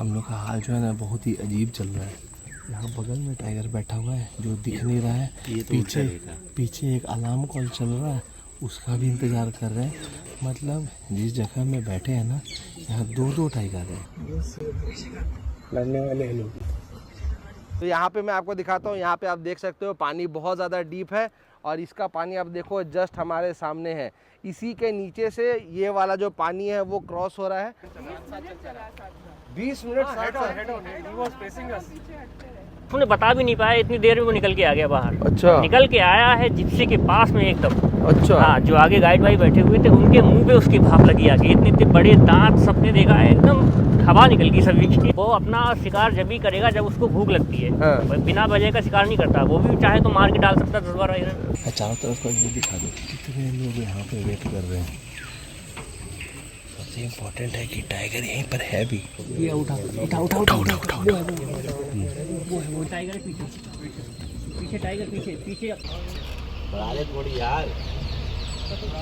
हम लोग का हाल जो है ना बहुत ही अजीब चल रहा है। यहाँ बगल में टाइगर बैठा हुआ है जो दिख नहीं रहा है। पीछे एक अलार्म कॉल चल रहा है, उसका भी इंतज़ार कर रहे हैं। मतलब जिस जगह में बैठे हैं ना, यहाँ दो टाइगर हैं। लड़ने वाले हैं लोग। तो यहाँ पे मैं आपको दिखाता हूँ। यहाँ पे आप देख सकते हो पानी बहुत ज़्यादा डीप है और इसका पानी आप देखो जस्ट हमारे सामने है। इसी के नीचे से ये वाला जो पानी है वो क्रॉस हो रहा है। 20 मिनट उन्हें बता भी नहीं पाया, इतनी देर में वो निकल के आ गया बाहर। अच्छा, निकल के आया है जिप्सी के पास में एकदम। अच्छा हाँ, जो आगे गाइड भाई बैठे हुए थे उनके मुंह पे उसकी भाप लगी आके। इतने बड़े दांत सबने देखा है, एकदम हवा निकल गई सभी की। वो अपना शिकार जब भी करेगा जब उसको भूख लगती है। हाँ। बिना वजह का शिकार नहीं करता। वो भी चाहे तो मार के डाल सकता 10-12 इधर। चारों तरफ का व्यू दिखा दो, कितने लोग यहाँ पे वेट कर रहे हैं। सबसे इम्पोर्टेंट है कि टाइगर यहीं पर है भी। ये उठा वो टाइगर पीछे टाइगर पीछे थोड़ी यार।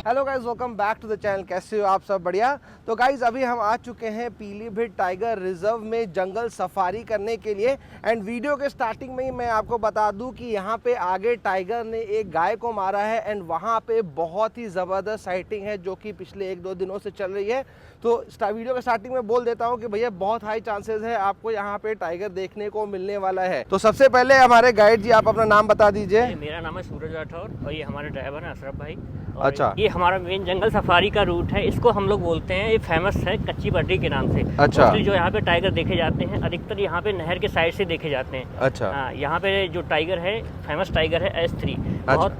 Hello guys, welcome back to the channel. कैसे हो आप सब? बढ़िया। तो गाइज अभी हम आ चुके हैं पीलीभीत टाइगर रिजर्व में जंगल सफारी करने के लिए। एंड वीडियो के स्टार्टिंग में ही मैं आपको बता दूं कि यहाँ पे आगे टाइगर ने एक गाय को मारा है एंड वहाँ पे बहुत ही ज़बरदस्त साइटिंग है जो कि पिछले 1-2 दिनों से चल रही है। तो वीडियो के स्टार्टिंग में बोल देता हूँ कि भैया बहुत हाई चांसेस है आपको यहाँ पे टाइगर देखने को मिलने वाला है। तो सबसे पहले हमारे गाइड जी, आप अपना नाम बता दीजिए। मेरा नाम है सूरज राठौर और ये हमारे ड्राइवर है अशरफ भाई। अच्छा। ये हमारा मेन जंगल सफारी का रूट है। इसको हम लोग बोलते हैं, ये फेमस है कच्ची बड्डी के नाम से। अच्छा। जो यहाँ पे टाइगर देखे जाते हैं अधिकतर यहाँ पे नहर के साइड से देखे जाते हैं। अच्छा। हाँ, यहाँ पे जो टाइगर है फेमस टाइगर है S3। बहुत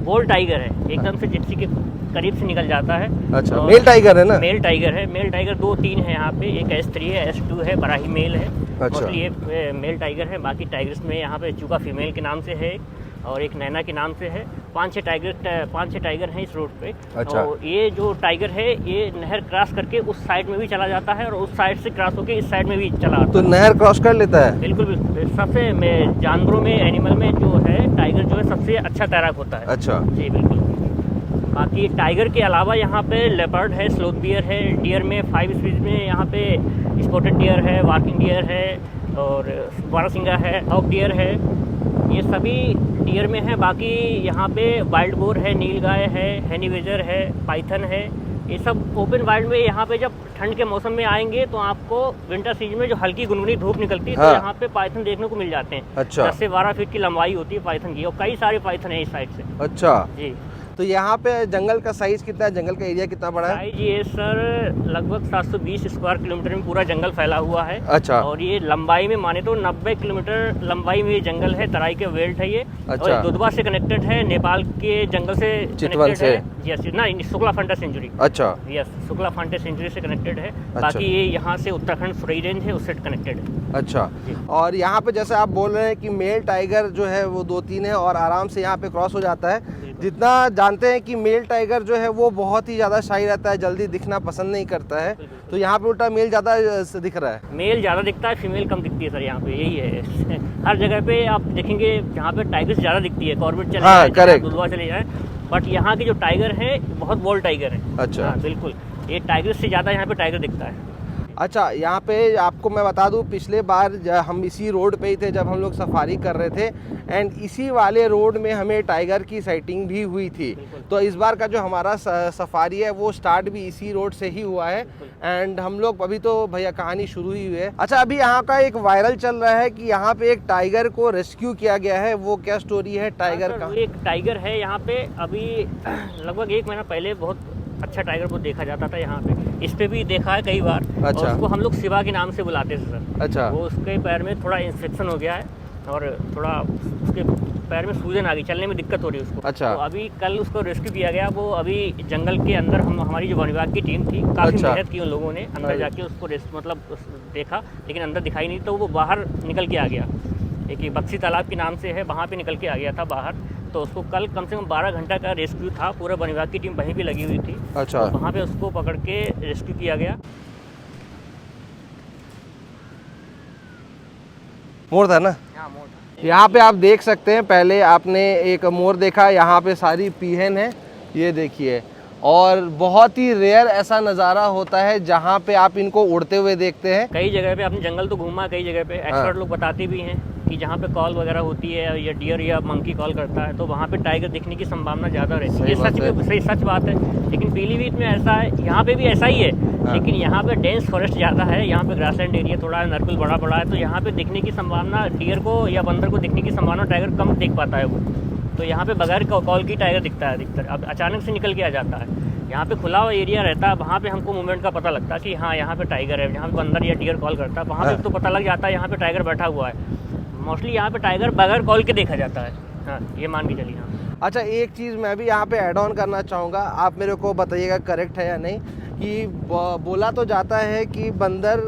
बोल्ड टाइगर है, एकदम से जिप्सी के करीब से निकल जाता है। अच्छा, मेल टाइगर है ना? मेल टाइगर है। मेल टाइगर 2-3 है यहाँ पे। एक S3 है, S2 है, बड़ा ही मेल है। अच्छा। ये मेल टाइगर है। बाकी टाइगर्स में यहाँ पे चूका फीमेल के नाम से है और एक नैना के नाम से है। 5-6 टाइगर हैं इस रोड पे। अच्छा। और ये जो टाइगर है ये नहर क्रॉस करके उस साइड में भी चला जाता है और उस साइड से क्रॉस होके इस साइड में भी चला आता तो नहर क्रॉस कर लेता है? बिल्कुल। सबसे जानवरों में, एनिमल में जो है टाइगर जो है सबसे अच्छा तैराक होता है। अच्छा जी बिल्कुल। बाकी टाइगर के अलावा यहाँ पे लेपर्ड है, स्लोथ बियर है। डियर में 5 स्पीशीज में यहाँ पे स्पॉटेड डियर है, वार्किंग डियर है और बारहसिंगा है, हॉक डियर है। ये सभी डियर में है। बाकी यहाँ पे वाइल्ड बोर है, नीलगाय है, हैनीवेजर है, पाइथन है। ये सब ओपन वाइल्ड में यहाँ पे जब ठंड के मौसम में आएंगे तो आपको विंटर सीजन में जो हल्की गुनगुनी धूप निकलती है तो यहाँ पे पाइथन देखने को मिल जाते हैं। अच्छा। 10 से 12 फीट की लंबाई होती है पाइथन की और कई सारे पाइथन है इस साइड से। अच्छा जी। तो यहाँ पे जंगल का साइज कितना है? जंगल का एरिया कितना बड़ा है? साइज ये सर लगभग 720 स्क्वायर किलोमीटर में पूरा जंगल फैला हुआ है। अच्छा। और ये लंबाई में माने तो 90 किलोमीटर लंबाई में ये जंगल है। तराई के बेल्ट है ये। अच्छा। और दुधवा से कनेक्टेड है, नेपाल के जंगल से चितवन से? यस ना, शुक्ला फांटा सेंचुरी। अच्छा। यस, शुक्ला फांटा सेंचुरी से कनेक्टेड है। अच्छा। बाकी ये यहाँ से उत्तराखंड फ्री रेंज है, उससे कनेक्टेड है। अच्छा। और यहाँ पे जैसे आप बोल रहे हैं कि मेल टाइगर जो है वो 2-3 है और आराम से यहाँ पे क्रॉस हो जाता है। जितना जानते हैं कि मेल टाइगर जो है वो बहुत ही ज़्यादा शाई रहता है, जल्दी दिखना पसंद नहीं करता है। तो यहाँ पे उल्टा मेल ज़्यादा दिख रहा है। मेल ज़्यादा दिखता है, फीमेल कम दिखती है सर। यहाँ पे यही है हर जगह पे आप देखेंगे जहाँ पे टाइगर ज़्यादा दिखती है। कॉर्बेट चले जाए, दुधवा चले जाए, बट यहाँ के जो टाइगर है बहुत बोल्ड टाइगर है। अच्छा। हाँ बिल्कुल, ये टाइगर से ज़्यादा यहाँ पे टाइगर दिखता है। अच्छा, यहाँ पे आपको मैं बता दूँ, पिछले बार हम इसी रोड पे ही थे जब हम लोग सफारी कर रहे थे एंड इसी वाले रोड में हमें टाइगर की साइटिंग भी हुई थी। तो इस बार का जो हमारा सफारी है वो स्टार्ट भी इसी रोड से ही हुआ है एंड हम लोग अभी तो भैया कहानी शुरू ही हुई है। अच्छा, अभी यहाँ का एक वायरल चल रहा है कि यहाँ पे एक टाइगर को रेस्क्यू किया गया है। वो क्या स्टोरी है टाइगर का? एक टाइगर है यहाँ पे। अभी लगभग 1 महीना पहले बहुत अच्छा टाइगर को देखा जाता था यहाँ पे। इस पे भी देखा है कई बार। अच्छा। और उसको हम लोग शिवा के नाम से बुलाते थे सर। अच्छा। वो उसके पैर में थोड़ा इन्फेक्शन हो गया है और थोड़ा उसके पैर में सूजन आ गई, चलने में दिक्कत हो रही है उसको। अच्छा। तो अभी कल उसको रेस्क्यू किया गया। वो अभी जंगल के अंदर हमारी जो वन विभाग की टीम थी काफ़ी अच्छा। मेहनत की उन लोगों ने। अंदर जाके उसको देखा लेकिन अंदर दिखाई नहीं, तो वो बाहर निकल के आ गया। एक बक्सी तालाब के नाम से है, वहाँ पे निकल के आ गया था बाहर। तो उसको कल कम से कम 12 घंटा का रेस्क्यू था। पूरा वन विभाग की टीम वहीं पे लगी हुई थी। अच्छा। तो वहाँ पे उसको पकड़ के रेस्क्यू किया गया। मोर था ना? यहाँ पे आप देख सकते हैं, पहले आपने एक मोर देखा, यहाँ पे सारी पीहन है, ये देखिए। और बहुत ही रेयर ऐसा नज़ारा होता है जहाँ पे आप इनको उड़ते हुए देखते हैं। कई जगह पे आपने जंगल तो घूमा, कई जगह पे एक्सपर्ट लोग बताते भी हैं कि जहाँ पे कॉल वगैरह होती है या डियर या मंकी कॉल करता है तो वहाँ पे टाइगर दिखने की संभावना ज़्यादा रहती है। ये सच बात है। लेकिन पीलीभीत में ऐसा है, यहाँ पे भी ऐसा ही है, लेकिन यहाँ पे डेंस फॉरेस्ट ज़्यादा है, यहाँ पे ग्रासलैंड एरिया थोड़ा है, नरकुल बड़ा है, तो यहाँ पे दिखने की संभावना डियर को या बंदर को दिखने की संभावना टाइगर कम देख पाता है वो। तो यहाँ पे बगैर कॉल की टाइगर दिखता है अधिकतर, अब अचानक से निकल के आ जाता है। यहाँ पे खुला हुआ एरिया रहता है, वहाँ पे हमको मूवमेंट का पता लगता है कि हाँ यहाँ पे टाइगर है। यहाँ पे बंदर या डियर कॉल करता है वहाँ पे तो पता लग जाता है यहाँ पे टाइगर बैठा हुआ है। मोस्टली यहाँ पे टाइगर बगैर कॉल के देखा जाता है। हाँ, ये मान के चलिए। हाँ, अच्छा, एक चीज़ मैं भी यहाँ पे ऐड ऑन करना चाहूँगा, आप मेरे को बताइएगा करेक्ट है या नहीं, कि बोला तो जाता है कि बंदर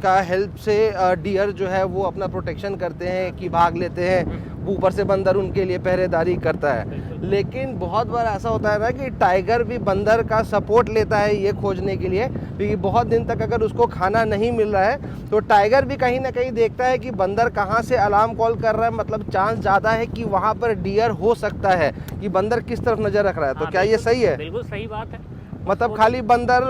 का हेल्प से डियर जो है वो अपना प्रोटेक्शन करते हैं, कि भाग लेते हैं, ऊपर से बंदर उनके लिए पहरेदारी करता है। लेकिन बहुत बार ऐसा होता है ना कि टाइगर भी बंदर का सपोर्ट लेता है ये खोजने के लिए, क्योंकि बहुत दिन तक अगर उसको खाना नहीं मिल रहा है तो टाइगर भी कहीं ना कहीं देखता है कि बंदर कहाँ से अलार्म कॉल कर रहा है, मतलब चांस ज़्यादा है कि वहाँ पर डियर हो सकता है, कि बंदर किस तरफ नज़र रख रहा है। तो क्या ये सही है? बिल्कुल सही बात है। मतलब खाली बंदर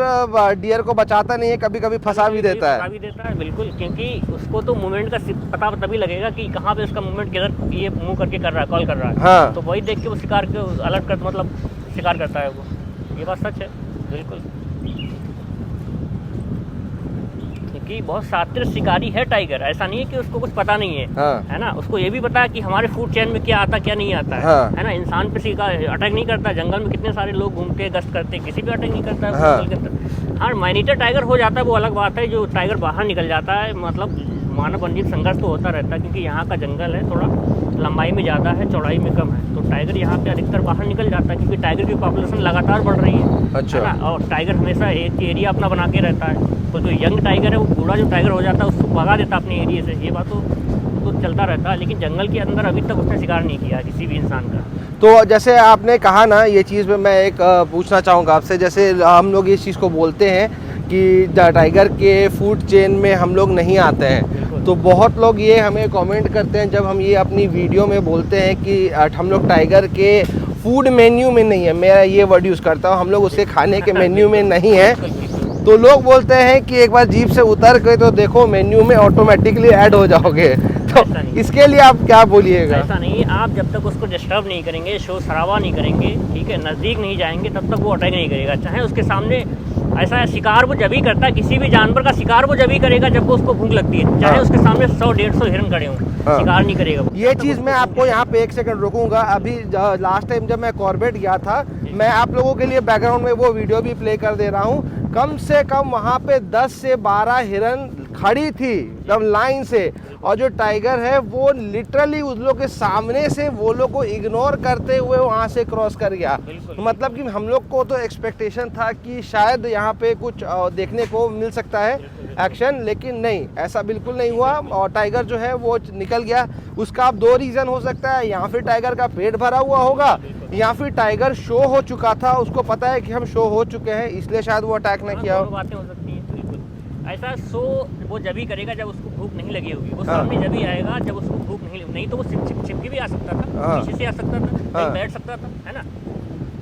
डियर को बचाता नहीं है, कभी कभी फंसा भी देता है। बिल्कुल, क्योंकि उसको तो मूवमेंट का पता तभी लगेगा कि कहाँ पे उसका मूवमेंट किधर ये मूव करके कर रहा है, कॉल कर रहा है। हाँ। तो वही देख के वो शिकार को अलर्ट कर, मतलब शिकार करता है वो। ये बात सच है बिल्कुल, क्योंकि बहुत शातिर शिकारी है टाइगर। ऐसा नहीं है कि उसको कुछ पता नहीं है। हाँ। है ना, उसको ये भी पता है कि हमारे फूड चेन में क्या आता क्या नहीं आता है। हाँ। है ना, इंसान पे शिकार अटैक नहीं करता। जंगल में कितने सारे लोग घूमते हैं, गश्त करते हैं, किसी पे अटैक नहीं करता है। हाँ। हाँ, माइनीटर टाइगर हो जाता है वो अलग बात है। जो टाइगर बाहर निकल जाता है, मतलब मानव वन्यजीव संघर्ष तो होता रहता है, क्योंकि यहाँ का जंगल है थोड़ा लंबाई में ज़्यादा है, चौड़ाई में कम है, तो टाइगर यहाँ पे अधिकतर बाहर निकल जाता है, क्योंकि टाइगर की पॉपुलेशन लगातार बढ़ रही है। अच्छा। है ना, और टाइगर हमेशा एक एरिया अपना बना के रहता है। तो जो यंग टाइगर है वो बूढ़ा जो टाइगर हो जाता है उसको भगा देता है अपने एरिया से। ये बात तो चलता रहता है, लेकिन जंगल के अंदर अभी तक उसने शिकार नहीं किया किसी भी इंसान का। तो जैसे आपने कहा ना, ये चीज़ में मैं एक पूछना चाहूँगा आपसे, जैसे हम लोग इस चीज़ को बोलते हैं कि टाइगर के फूड चेन में हम लोग नहीं आते हैं, तो बहुत लोग ये हमें कमेंट करते हैं जब हम ये अपनी वीडियो में बोलते हैं कि हम लोग टाइगर के फूड मेन्यू में नहीं है, मैं ये वर्ड यूज़ करता हूँ, हम लोग उसके खाने के मेन्यू में नहीं है, तो लोग बोलते हैं कि एक बार जीप से उतर गए तो देखो मेन्यू में ऑटोमेटिकली ऐड हो जाओगे। तो इसके लिए आप क्या बोलिएगा? ऐसा नहीं, आप जब तक उसको डिस्टर्ब नहीं करेंगे, शोर शराबा नहीं करेंगे, ठीक है, नज़दीक नहीं जाएंगे, तब तक वो अटैक नहीं करेगा। चाहे उसके सामने ऐसा है, शिकार वो जब ही करता है, किसी भी जानवर का शिकार वो जब ही करेगा जब वो उसको भूख लगती है। चाहे उसके सामने 100-150 हिरन खड़े हों, शिकार नहीं करेगा। ये चीज़ मैं आपको यहाँ पे 1 सेकंड रोकूंगा। अभी लास्ट टाइम जब मैं कॉर्बेट गया था, मैं आप लोगों के लिए बैकग्राउंड में वो वीडियो भी प्ले कर दे रहा हूँ। कम से कम वहाँ पे 10 से 12 हिरन खड़ी थी एकदम लाइन से, और जो टाइगर है वो लिटरली उस लोग के सामने से वो लोग को इग्नोर करते हुए वहाँ से क्रॉस कर गया। मतलब कि हम लोग को तो एक्सपेक्टेशन था कि शायद यहाँ पे कुछ देखने को मिल सकता है एक्शन, लेकिन नहीं, ऐसा बिल्कुल नहीं हुआ, और टाइगर जो है वो निकल गया। उसका अब 2 रीज़न हो सकता है, या फिर टाइगर का पेट भरा हुआ होगा, या फिर टाइगर शो हो चुका था, उसको पता है कि हम शो हो चुके हैं, इसलिए शायद वो अटैक ना किया हो। बातें हो सकती हैं बिल्कुल। ऐसा शो वो जब ही करेगा जब उसको भूख नहीं लगी होगी, वो सामने जब ही आएगा जब उसको भूख नहीं तो वो छिपके भी आ सकता था, पीछे से आ सकता था, बैठ सकता था, है ना।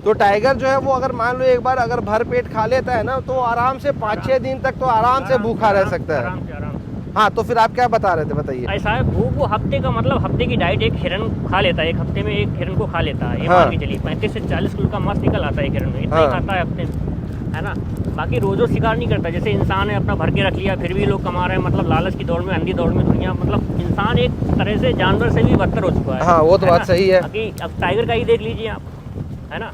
तो टाइगर जो है वो अगर मान लो एक बार अगर भर पेट खा लेता है ना, तो आराम से 5-6 दिन तक तो आराम से भूखा रह सकता है। आराम से। हाँ, तो फिर आप क्या बता रहे थे, बताइए। ऐसा है, भूख वो हफ्ते का, मतलब हफ्ते की डाइट एक हिरन खा लेता है, एक हफ्ते में एक हिरन को खा लेता है। ये मान के चलिए 35 से 40 किलो का मांस निकल आता है एक हिरन में, इतना ही खाता है हफ्ते में, है ना। बाकी रोजो शिकार नहीं करता। जैसे इंसान है, अपना भर के रख लिया, फिर भी लोग कमा रहे हैं, मतलब लालच की दौड़ में, अंधी दौड़ में दुनिया, मतलब इंसान एक तरह से जानवर से भी बदतर हो चुका है। हाँ, वो तो बात सही है। अब टाइगर का ही देख लीजिए आप, है ना,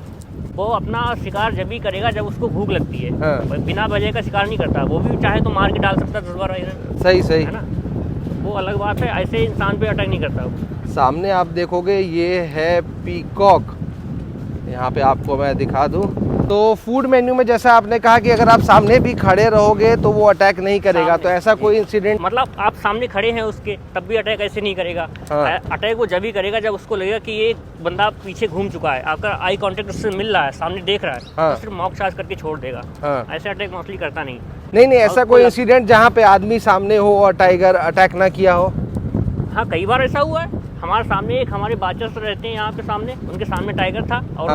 वो अपना शिकार जब भी करेगा जब उसको भूख लगती है। हाँ। बिना वजह का शिकार नहीं करता, वो भी चाहे तो मार के डाल सकता 10-12 हिरन। सही, है ना, वो अलग बात है। ऐसे इंसान पे अटैक नहीं करता वो। सामने आप देखोगे ये है पीकॉक, यहाँ पे आपको मैं दिखा दूँ तो फूड मेन्यू में जैसा आपने कहा कि अगर आप सामने भी खड़े रहोगे तो वो अटैक नहीं करेगा, तो ऐसा कोई इंसिडेंट, मतलब आप सामने खड़े हैं उसके तब भी अटैक ऐसे नहीं करेगा। हाँ। अटैक वो जब ही करेगा जब उसको लगेगा कि ये बंदा पीछे घूम चुका है, आपका आई कांटेक्ट उससे मिल रहा है, सामने देख रहा है, हाँ। तो सिर्फ मॉक चार्ज करके छोड़ देगा। हाँ। ऐसे अटैक मोस्टली करता नहीं। नहीं, ऐसा कोई इंसिडेंट जहाँ पे आदमी सामने हो और टाइगर अटैक ना किया हो? हाँ, कई बार ऐसा हुआ है। हमारे सामने हमारे बाचर्स रहते हैं यहाँ पे सामने, उनके सामने टाइगर था और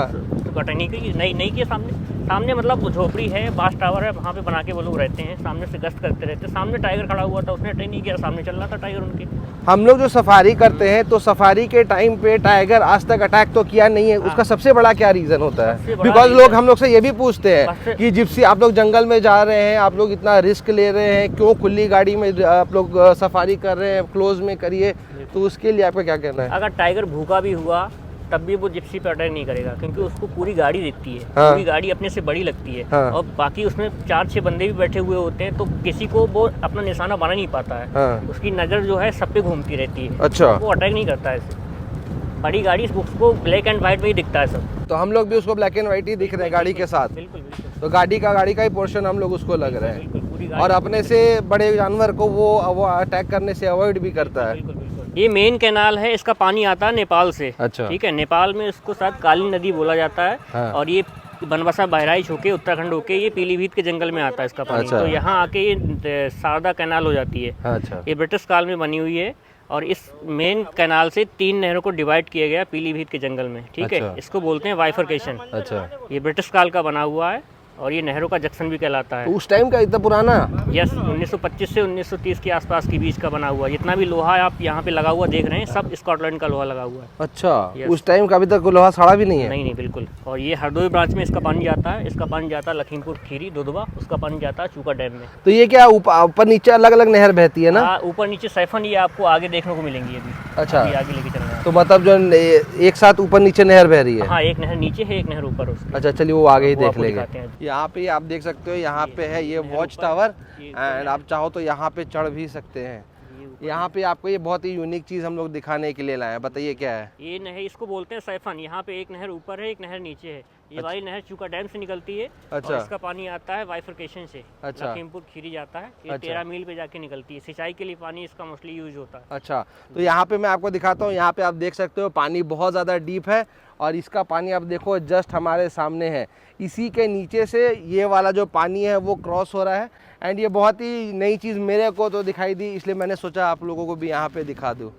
अटैक नहीं किया सामने। सामने मतलब झोपड़ी है, बास टावर है, वहाँ पे बना के वो लोग रहते हैं, सामने से गश्त करते रहते हैं। सामने टाइगर खड़ा हुआ था, उसने अटैक नहीं किया, सामने चल रहा था टाइगर उनके। हम लोग जो सफारी करते हैं तो सफारी के टाइम पे टाइगर आज तक अटैक तो किया नहीं है, उसका सबसे बड़ा क्या रीजन होता है? बिकॉज लोग हम लोग से ये भी पूछते हैं कि जिप्सी आप लोग जंगल में जा रहे हैं, आप लोग इतना रिस्क ले रहे हैं, क्यों खुली गाड़ी में आप लोग सफारी कर रहे हैं, क्लोज में करिए, तो उसके लिए आपका क्या कहना है? अगर टाइगर भूखा भी हुआ तब भी वो जिप्सी पे अटैक नहीं करेगा, क्योंकि उसको पूरी गाड़ी दिखती है। हाँ। पूरी गाड़ी अपने से बड़ी लगती है। हाँ। और बाकी उसमें 4-6 बंदे भी बैठे हुए होते हैं, तो किसी को वो अपना निशाना बना नहीं पाता है। हाँ। उसकी नज़र जो है सब पे घूमती रहती है। अच्छा। वो अटैक नहीं करता है ऐसे। बड़ी गाड़ी उसको ब्लैक एंड व्हाइट में ही दिखता है सब। तो हम लोग भी उसको ब्लैक एंड व्हाइट ही दिख रहे हैं गाड़ी के साथ। बिल्कुल बिल्कुल तो गाड़ी का ही पोर्शन हम लोग उसको लग रहे हैं, बिल्कुल पूरी गाड़ी। और अपने से बड़े जानवर को वो अटैक करने से अवॉइड भी करता है। बिल्कुल बिल्कुल। ये मेन कैनाल है, इसका पानी आता है नेपाल से। अच्छा। ठीक है, नेपाल में इसको शायद काली नदी बोला जाता है। हाँ। और ये बनबसा बहराइच होके उत्तराखंड होके ये पीलीभीत के जंगल में आता है इसका पानी। अच्छा। तो यहाँ आके ये शारदा कैनाल हो जाती है। अच्छा। ये ब्रिटिश काल में बनी हुई है, और इस मेन कैनाल से 3 नहरों को डिवाइड किया गया पीलीभीत के जंगल में। ठीक अच्छा। है, इसको बोलते हैं बाइफरकेशन। अच्छा। ये ब्रिटिश काल का बना हुआ है, और ये नहरों का जंक्शन भी कहलाता है। तो उस टाइम का इतना पुराना? यस, 1925 से 1930 के आसपास के बीच का बना हुआ। जितना भी लोहा आप यहाँ पे लगा हुआ देख रहे हैं, सब स्कॉटलैंड का लोहा लगा हुआ है। अच्छा। Yes. उस टाइम का अभी तक लोहा सड़ा भी नहीं है? नहीं नहीं बिल्कुल। और ये हरदोई ब्रांच में इसका पानी जाता है। इसका पानी जाता है लखीमपुर खीरी दुधवा, उसका पानी जाता है चूका डैम में। तो ये क्या ऊपर नीचे अलग अलग नहर बहती है ना? ऊपर नीचे सैफन ये आपको आगे देखने को मिलेंगी अभी। अच्छा। अभी आगे लेके चल रहा है। तो मतलब जो एक साथ ऊपर नीचे नहर बह रही है? हाँ, एक नहर नीचे है, एक नहर ऊपर उसके। अच्छा, चलिए वो आगे ही वो देख आपको लेंगे। दिखाते हैं। यहाँ पे आप देख सकते हो, यहाँ पे है ये वॉच टावर, एंड आप चाहो तो यहाँ पे चढ़ भी सकते हैं। यहाँ पे आपको ये बहुत ही यूनिक चीज़ हम लोग दिखाने के लिए लाए हैं, बताइए क्या है? ये नहर इसको बोलते हैं सैफन। यहाँ पे एक नहर ऊपर है, एक नहर नीचे है। ये वाली नहर चूका डैम से निकलती है। अच्छा। और इसका पानी आता है बाइफरकेशन से। अच्छा। लखीमपुर खीरी जाता है। ये अच्छा। 13 मील पे जाके निकलती है। सिंचाई के लिए पानी इसका मोस्टली यूज होता है। अच्छा, तो यहाँ पे मैं आपको दिखाता हूँ। यहाँ पे आप देख सकते हो पानी बहुत ज़्यादा डीप है, और इसका पानी आप देखो जस्ट हमारे सामने है। इसी के नीचे से ये वाला जो पानी है वो क्रॉस हो रहा है, एंड ये बहुत ही नई चीज़ मेरे को तो दिखाई दी, इसलिए मैंने सोचा आप लोगों को भी यहाँ पे दिखा दूँ।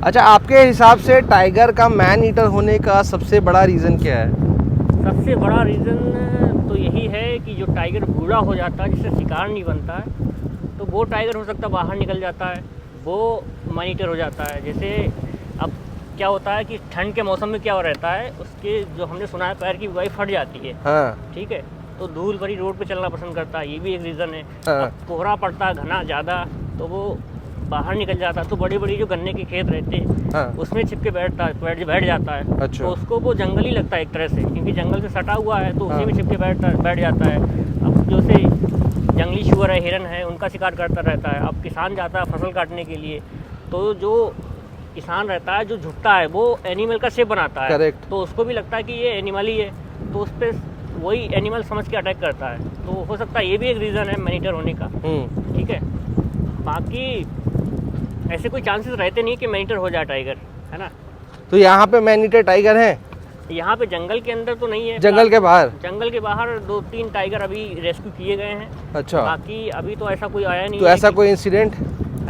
अच्छा, आपके हिसाब से टाइगर का मैन ईटर होने का सबसे बड़ा रीज़न क्या है? सबसे बड़ा रीज़न तो यही है कि जो टाइगर बूढ़ा हो जाता है, जिससे शिकार नहीं बनता है, तो वो टाइगर हो सकता है बाहर निकल जाता है, वो मॉनिटर हो जाता है। जैसे अब क्या होता है कि ठंड के मौसम में क्या हो रहता है, उसके जो हमने सुना है पैर की बुआई फट जाती है। हाँ। ठीक है, तो धूल भरी रोड पे चलना पसंद करता है, ये भी एक रीज़न है। हाँ। अब कोहरा पड़ता है घना ज़्यादा, तो वो बाहर निकल जाता है। तो बड़ी बड़ी जो गन्ने के खेत रहते हैं, हाँ। उसमें छिप के बैठ जाता है। अच्छा। तो उसको वो जंगल ही लगता है एक तरह से, क्योंकि जंगल से सटा हुआ है, तो उसी हाँ। में छिप के बैठ जाता है। अब जो से जंगली शुअर है, हिरन है, उनका शिकार करता रहता है। अब किसान जाता है फसल काटने के लिए, तो जो किसान रहता है, जो झुकता है, वो एनिमल का शेप बनाता है। Correct। तो उसको भी लगता है कि ये एनिमल ही है, तो उस पर वही एनिमल समझ के अटैक करता है। तो हो सकता है ये भी एक रीज़न है मॉनिटर होने का। ठीक है, बाकी ऐसे कोई चांसेस रहते नहीं कि मॉनिटर हो जाए टाइगर, है ना। तो यहाँ पे मैन ईटर टाइगर है? यहाँ पे जंगल के अंदर तो नहीं है। जंगल के बाहर? जंगल के बाहर 2-3 टाइगर अभी रेस्क्यू किए गए हैं। अच्छा। बाकी अभी तो ऐसा कोई आया नहीं तो है ऐसा कि- कोई इंसिडेंट?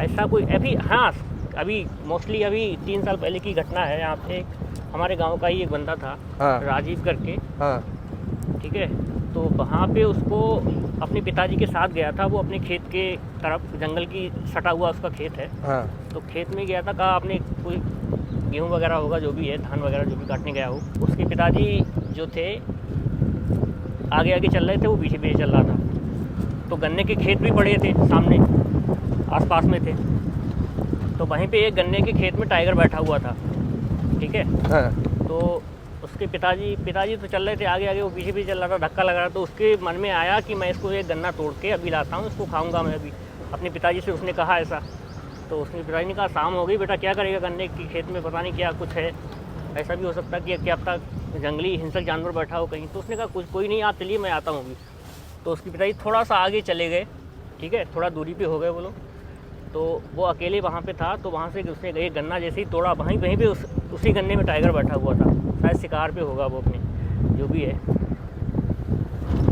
ऐसा कोई अभी, हाँ, अभी मोस्टली अभी 3 साल पहले की घटना है। यहाँ पे हमारे गांव का ही एक बंदा था, हाँ। राजीव करके। हाँ। ठीक है, तो वहाँ पे उसको अपने पिताजी के साथ गया था। वो अपने खेत के तरफ, जंगल की सटा हुआ उसका खेत है। हाँ। तो खेत में गया था, कहा आपने कोई गेहूँ वगैरह होगा, जो भी है, धान वगैरह जो भी काटने गया हो। उसके पिताजी जो थे आगे आगे चल रहे थे, वो पीछे पीछे चल रहा था। तो गन्ने के खेत भी पड़े थे सामने, आसपास में थे। तो वहीं पे एक गन्ने के खेत में टाइगर बैठा हुआ था। ठीक है, हाँ। तो उसके पिताजी तो चल रहे थे आगे आगे, वो पीछे पीछे चल रहा था, धक्का लग रहा था। तो उसके मन में आया कि मैं इसको एक गन्ना तोड़ के अभी लाता हूँ, इसको खाऊंगा मैं अभी। अपने पिताजी से उसने कहा ऐसा। तो उसने पिताजी ने कहा शाम हो गई बेटा, क्या करेगा गन्ने के खेत में, पता नहीं क्या कुछ है, ऐसा भी हो सकता है कि क्या पता जंगली हिंसक जानवर बैठा हो कहीं। तो उसने कहा कुछ कोई नहीं, आप चलिए मैं आता हूँ अभी। तो उसके पिताजी थोड़ा सा आगे चले गए, ठीक है, थोड़ा दूरी पे हो गए वो लोग, तो वो अकेले वहाँ पे था। तो वहाँ से उसने एक गन्ना जैसे ही तोड़ा, वहीं पे उसी गन्ने में टाइगर बैठा हुआ था, शायद शिकार पे होगा वो अपने, जो भी है।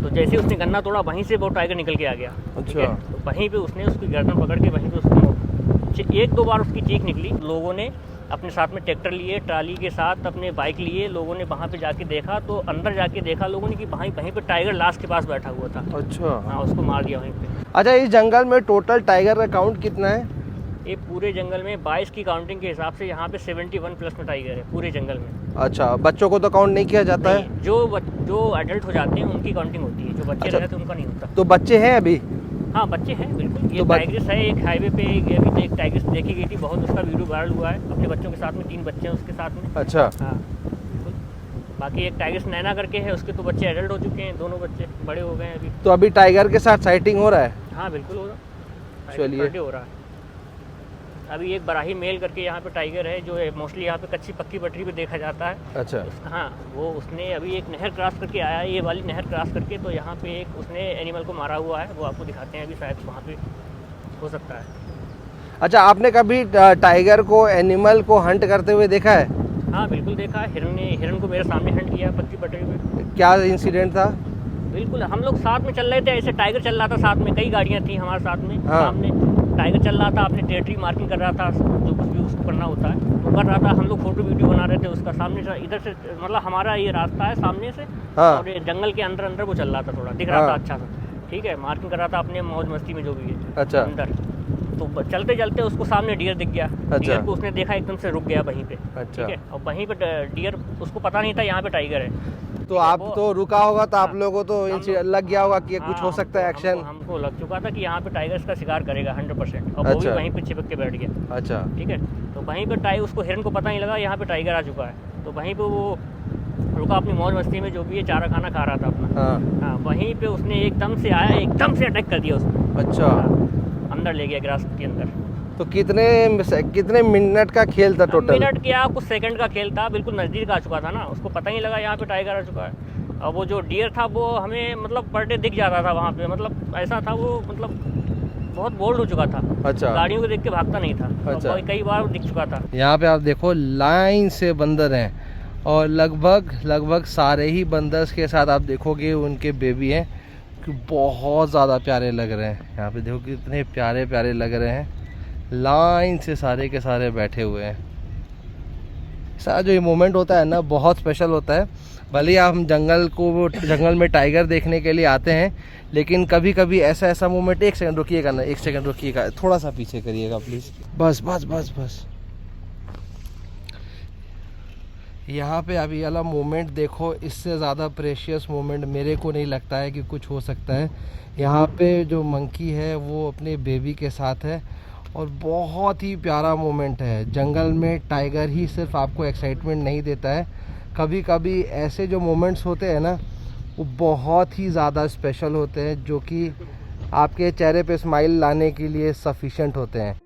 तो जैसे उसने गन्ना तोड़ा, वहीं से वो टाइगर निकल के आ गया। अच्छा। तो वहीं पे उसने उसकी गर्दन पकड़ के वहीं पे उसको 1-2 बार उसकी चीख निकली। लोगों ने अपने साथ में ट्रैक्टर लिए, ट्राली के साथ अपने बाइक लिए, लोगों ने वहाँ पे जाके देखा, तो अंदर जाके देखा लोगों ने कि वहीं पे टाइगर लाश के पास बैठा हुआ था। अच्छा। हाँ, उसको मार दिया वहीं पे। अच्छा, इस जंगल में टोटल टाइगर का काउंट कितना है? ये पूरे जंगल में 22 की काउंटिंग के हिसाब से यहाँ पे 71 प्लस में टाइगर है पूरे जंगल में। अच्छा, बच्चों को तो काउंट नहीं किया जाता है? नहीं, जो एडल्ट हो जाते हैं उनकी काउंटिंग होती है, जो बच्चे अच्छा। रहते हैं उनका नहीं होता। तो बच्चे हैं अभी? हाँ, बच्चे हैं बिल्कुल। ये तो टाइग्रिस है, एक हाईवे पे अभी एक टाइग्रिस देखी गई थी, बहुत उसका वीडियो वायरल हुआ है, अपने बच्चों के साथ में, 3 बच्चे हैं उसके साथ में। अच्छा। हाँ बिल्कुल। बाकी एक टाइग्रिस नैना करके है, उसके तो बच्चे एडल्ट हो चुके हैं, दोनों बच्चे बड़े हो गए हैं अभी। तो अभी टाइगर के साथ साइटिंग हो रहा है? हाँ बिल्कुल हो रहा है, चलिए। हो रहा है। अभी एक बराही मेल करके यहाँ पे टाइगर है, जो है मोस्टली यहाँ पे कच्ची पक्की पटरी पे देखा जाता है। अच्छा। हाँ, वो उसने अभी एक नहर क्रॉस करके आया है, ये वाली नहर क्रॉस करके, तो यहाँ पे एक उसने एनिमल को मारा हुआ है, वो आपको दिखाते हैं अभी, शायद वहाँ पे हो सकता है। अच्छा, आपने कभी टाइगर को, एनिमल को हंट करते हुए देखा है? हाँ बिल्कुल देखा है, हिरन को मेरे सामने हंट किया पक्की पटरी पे। क्या इंसिडेंट था? बिल्कुल, हम लोग साथ में चल रहे थे, ऐसे टाइगर चल रहा था साथ में, कई गाड़ियाँ थी हमारे साथ में। हाँ। सामने टाइगर चल रहा था, अपने टेरिटरी मार्किंग कर रहा था, जो कुछ भी उसको करना होता है वो कर रहा था। हम लोग फोटो वीडियो बना रहे थे उसका, सामने से इधर से, मतलब हमारा ये रास्ता है सामने से, हाँ। और ये जंगल के अंदर वो चल रहा था, थोड़ा दिख रहा हाँ। था अच्छा सा, ठीक है, मार्किंग कर रहा था अपने मौज मस्ती में जो भी है। अच्छा। अंदर तो चलते चलते उसको सामने डियर दिख गया। अच्छा। डियर को उसने देखा, एकदम से रुक गया वहीं पे। अच्छा। ठीक है, और वहीं पे डियर, उसको पता नहीं था यहाँ पे टाइगर है। तो आप तो रुका होगा, तो आप हाँ, लोगों को तो लग गया होगा कि ये कुछ हो सकता है एक्शन। हमको लग चुका था कि यहाँ पे टाइगर इसका शिकार करेगा 100%, और वो भी अच्छा। वहीं पे चिपक के बैठ गया। अच्छा। ठीक है, तो वहीं पे टाइगर, उसको हिरन को पता नहीं लगा यहाँ पे टाइगर आ चुका है, तो वहीं पे वो रुका अपनी मौज मस्ती में, जो भी है चारा खाना खा रहा था अपना। हाँ। हाँ, वहीं पे उसने एकदम से आया, एकदम से अटैक कर दिया उसको। अच्छा। हाँ, अंदर ले गया ग्रास के अंदर। तो कितने मिनट का खेल था टोटल? मिनट क्या, कुछ सेकंड का खेल था, बिल्कुल नज़दीक आ चुका था ना, उसको पता ही लगा यहाँ पे टाइगर आ चुका है। और वो जो डियर था वो हमें मतलब पर डे दिख जाता था वहाँ पे, मतलब ऐसा था वो, मतलब बहुत बोल्ड हो चुका था। अच्छा। गाड़ियों को देख के भागता नहीं था। अच्छा। और कई बार दिख चुका था। यहाँ पे आप देखो, लाइन से बंदर हैं, और लगभग सारे ही बंदर्स के साथ आप देखोगे उनके बेबी हैं, कि बहुत ज़्यादा प्यारे लग रहे हैं। यहाँ पे देखो कितने प्यारे प्यारे लग रहे हैं, लाइन से सारे के सारे बैठे हुए हैं। सारा जो ये मोमेंट होता है ना, बहुत स्पेशल होता है। भले ही आप जंगल में टाइगर देखने के लिए आते हैं, लेकिन कभी कभी ऐसा मोमेंट, 1 सेकंड रुकिएगा ना, 1 सेकंड रुकिएगा, थोड़ा सा पीछे करिएगा प्लीज़। बस यहाँ पे अभी वाला मोमेंट देखो, इससे ज़्यादा प्रेशियस मोमेंट मेरे को नहीं लगता है कि कुछ हो सकता है। यहाँ पे जो मंकी है वो अपने बेबी के साथ है, और बहुत ही प्यारा मोमेंट है। जंगल में टाइगर ही सिर्फ आपको एक्साइटमेंट नहीं देता है, कभी कभी ऐसे जो मोमेंट्स होते हैं ना, वो बहुत ही ज़्यादा स्पेशल होते हैं, जो कि आपके चेहरे पे स्माइल लाने के लिए सफिशिएंट होते हैं।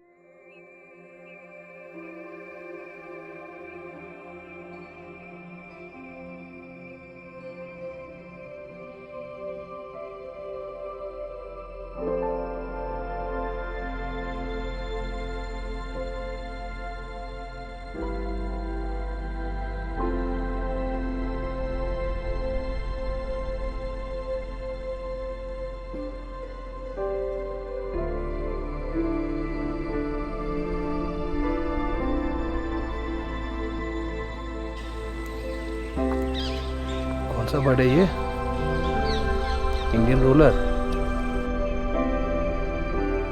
कौन सा बर्ड है ये? Indian ruler.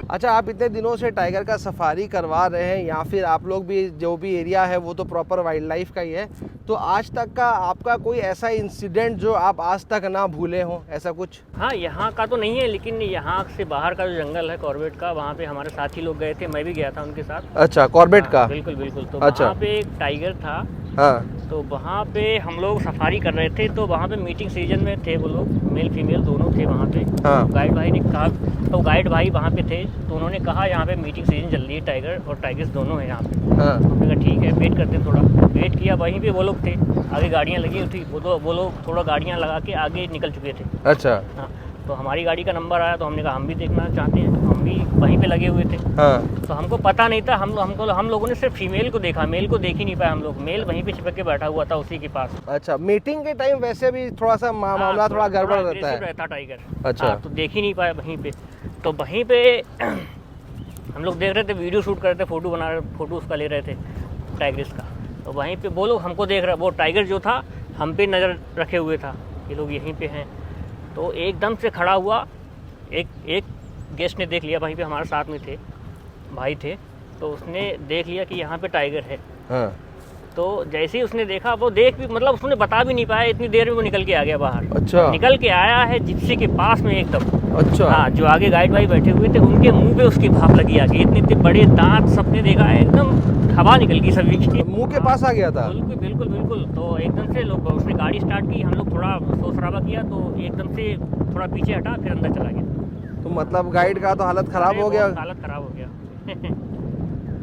अच्छा, आप इतने दिनों से टाइगर का सफारी करवा रहे हैं, या फिर आप लोग भी, जो भी एरिया है वो तो प्रॉपर वाइल्ड लाइफ का ही है, तो आज तक का आपका कोई ऐसा इंसिडेंट जो आप आज तक ना भूले हो, ऐसा कुछ? हाँ, यहाँ का तो नहीं है, लेकिन यहाँ से बाहर का जो जंगल है कॉर्बेट का, वहाँ पे हमारे साथी लोग गए थे, मैं भी गया था उनके साथ। अच्छा, कॉर्बेट का? बिल्कुल। तो अच्छा। वहाँ पे एक टाइगर था। हाँ। तो वहाँ पे हम लोग सफारी कर रहे थे, तो वहाँ पे मीटिंग सीजन में थे वो लोग, मेल फीमेल दोनों थे वहाँ पे। हाँ। गाइड भाई ने कहा, तो गाइड भाई वहाँ पे थे, तो उन्होंने कहा यहाँ पे मीटिंग सीजन चल रही है, टाइगर और टाइगर्स दोनों हैं यहाँ पे। हाँ। हमने कहा ठीक है, वेट करते हैं थोड़ा। वेट किया, वहीं पे वो लोग थे, आगे गाड़ियाँ लगी हुई थी, वो लोग थोड़ा गाड़ियाँ लगा के आगे निकल चुके थे। अच्छा। हाँ, तो हमारी गाड़ी का नंबर आया तो हमने कहा हम भी देखना चाहते हैं, तो हम भी वहीं पे लगे हुए थे। हाँ। तो हमको पता नहीं था, हम लोगों ने सिर्फ फीमेल को देखा, मेल को देख ही नहीं पाया हम लोग। मेल वहीं पे चिपक के बैठा हुआ था उसी के पास। अच्छा, मीटिंग के टाइम वैसे भी थोड़ा सा मामला थोड़ा गड़बड़ रहता है। रहता टाइगर। अच्छा। तो देख ही नहीं पाया वहीं पे। तो वहीं पे हम लोग देख रहे थे, वीडियो शूट कर रहे थे, फोटो बना रहे, फोटो उसका ले रहे थे टाइगर्स का। तो वहीं पे वो लोग हमको देख रहे, वो टाइगर जो था हम पे नज़र रखे हुए था, ये लोग यहीं पे हैं। तो एकदम से खड़ा हुआ, एक गेस्ट ने देख लिया, वहीं पे हमारे साथ में थे, भाई थे, तो उसने देख लिया कि यहाँ पे टाइगर है। हाँ। तो जैसे ही उसने देखा, वो देख भी मतलब उसने बता भी नहीं पाया, इतनी देर में वो निकल के आ गया बाहर। अच्छा। निकल के आया है जिप्सी के पास में एकदम। अच्छा। हाँ, जो आगे गाइड भाई बैठे हुए थे उनके मुंह पे उसकी भाप लगी आके, इतने इतने बड़े दांत, सबने देखा है, एकदम हवा निकल गई सभी की, मुंह के पास आ गया था। बिल्कुल बिल्कुल बिल्कुल। तो एकदम से लोग, उसने गाड़ी स्टार्ट की, हम लोग थोड़ा शोर शराबा किया, तो एकदम से थोड़ा पीछे हटा, फिर अंदर चला गया। तो मतलब गाइड का तो हालत खराब हो गया। हालत खराब हो गया।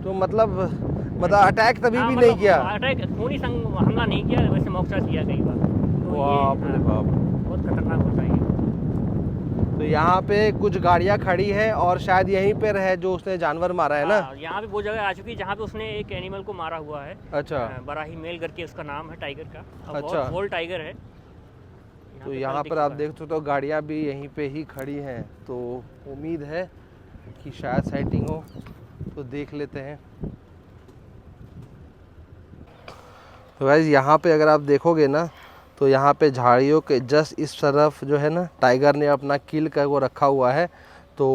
तो मतलब अटैक तभी भी नहीं किया। अटैक खूनी संग हमला नहीं किया, वैसे मौका किया कई बार। तो बाप रे बाप, बहुत खतरनाक होता है ये। तो यहाँ पे कुछ गाड़ियाँ खड़ी है और शायद यहीं पे है जो उसने जानवर मारा है ना। यहाँ पे वो जगह आ चुकी है जहाँ पे उसने एक एनिमल को मारा हुआ है। अच्छा। बराही मेल करके उसका नाम है टाइगर का। अच्छा। बहुत ओल्ड टाइगर है। तो यहाँ पर आप देख सकते हो गाड़ियाँ भी यहीं पे ही खड़ी हैं, तो उम्मीद है कि शायद साइटिंग हो, तो देख लेते हैं। तो गाइस यहाँ पे अगर आप देखोगे ना, तो यहाँ पे झाड़ियों के जस्ट इस तरफ जो है ना, टाइगर ने अपना किल का वो रखा हुआ है। तो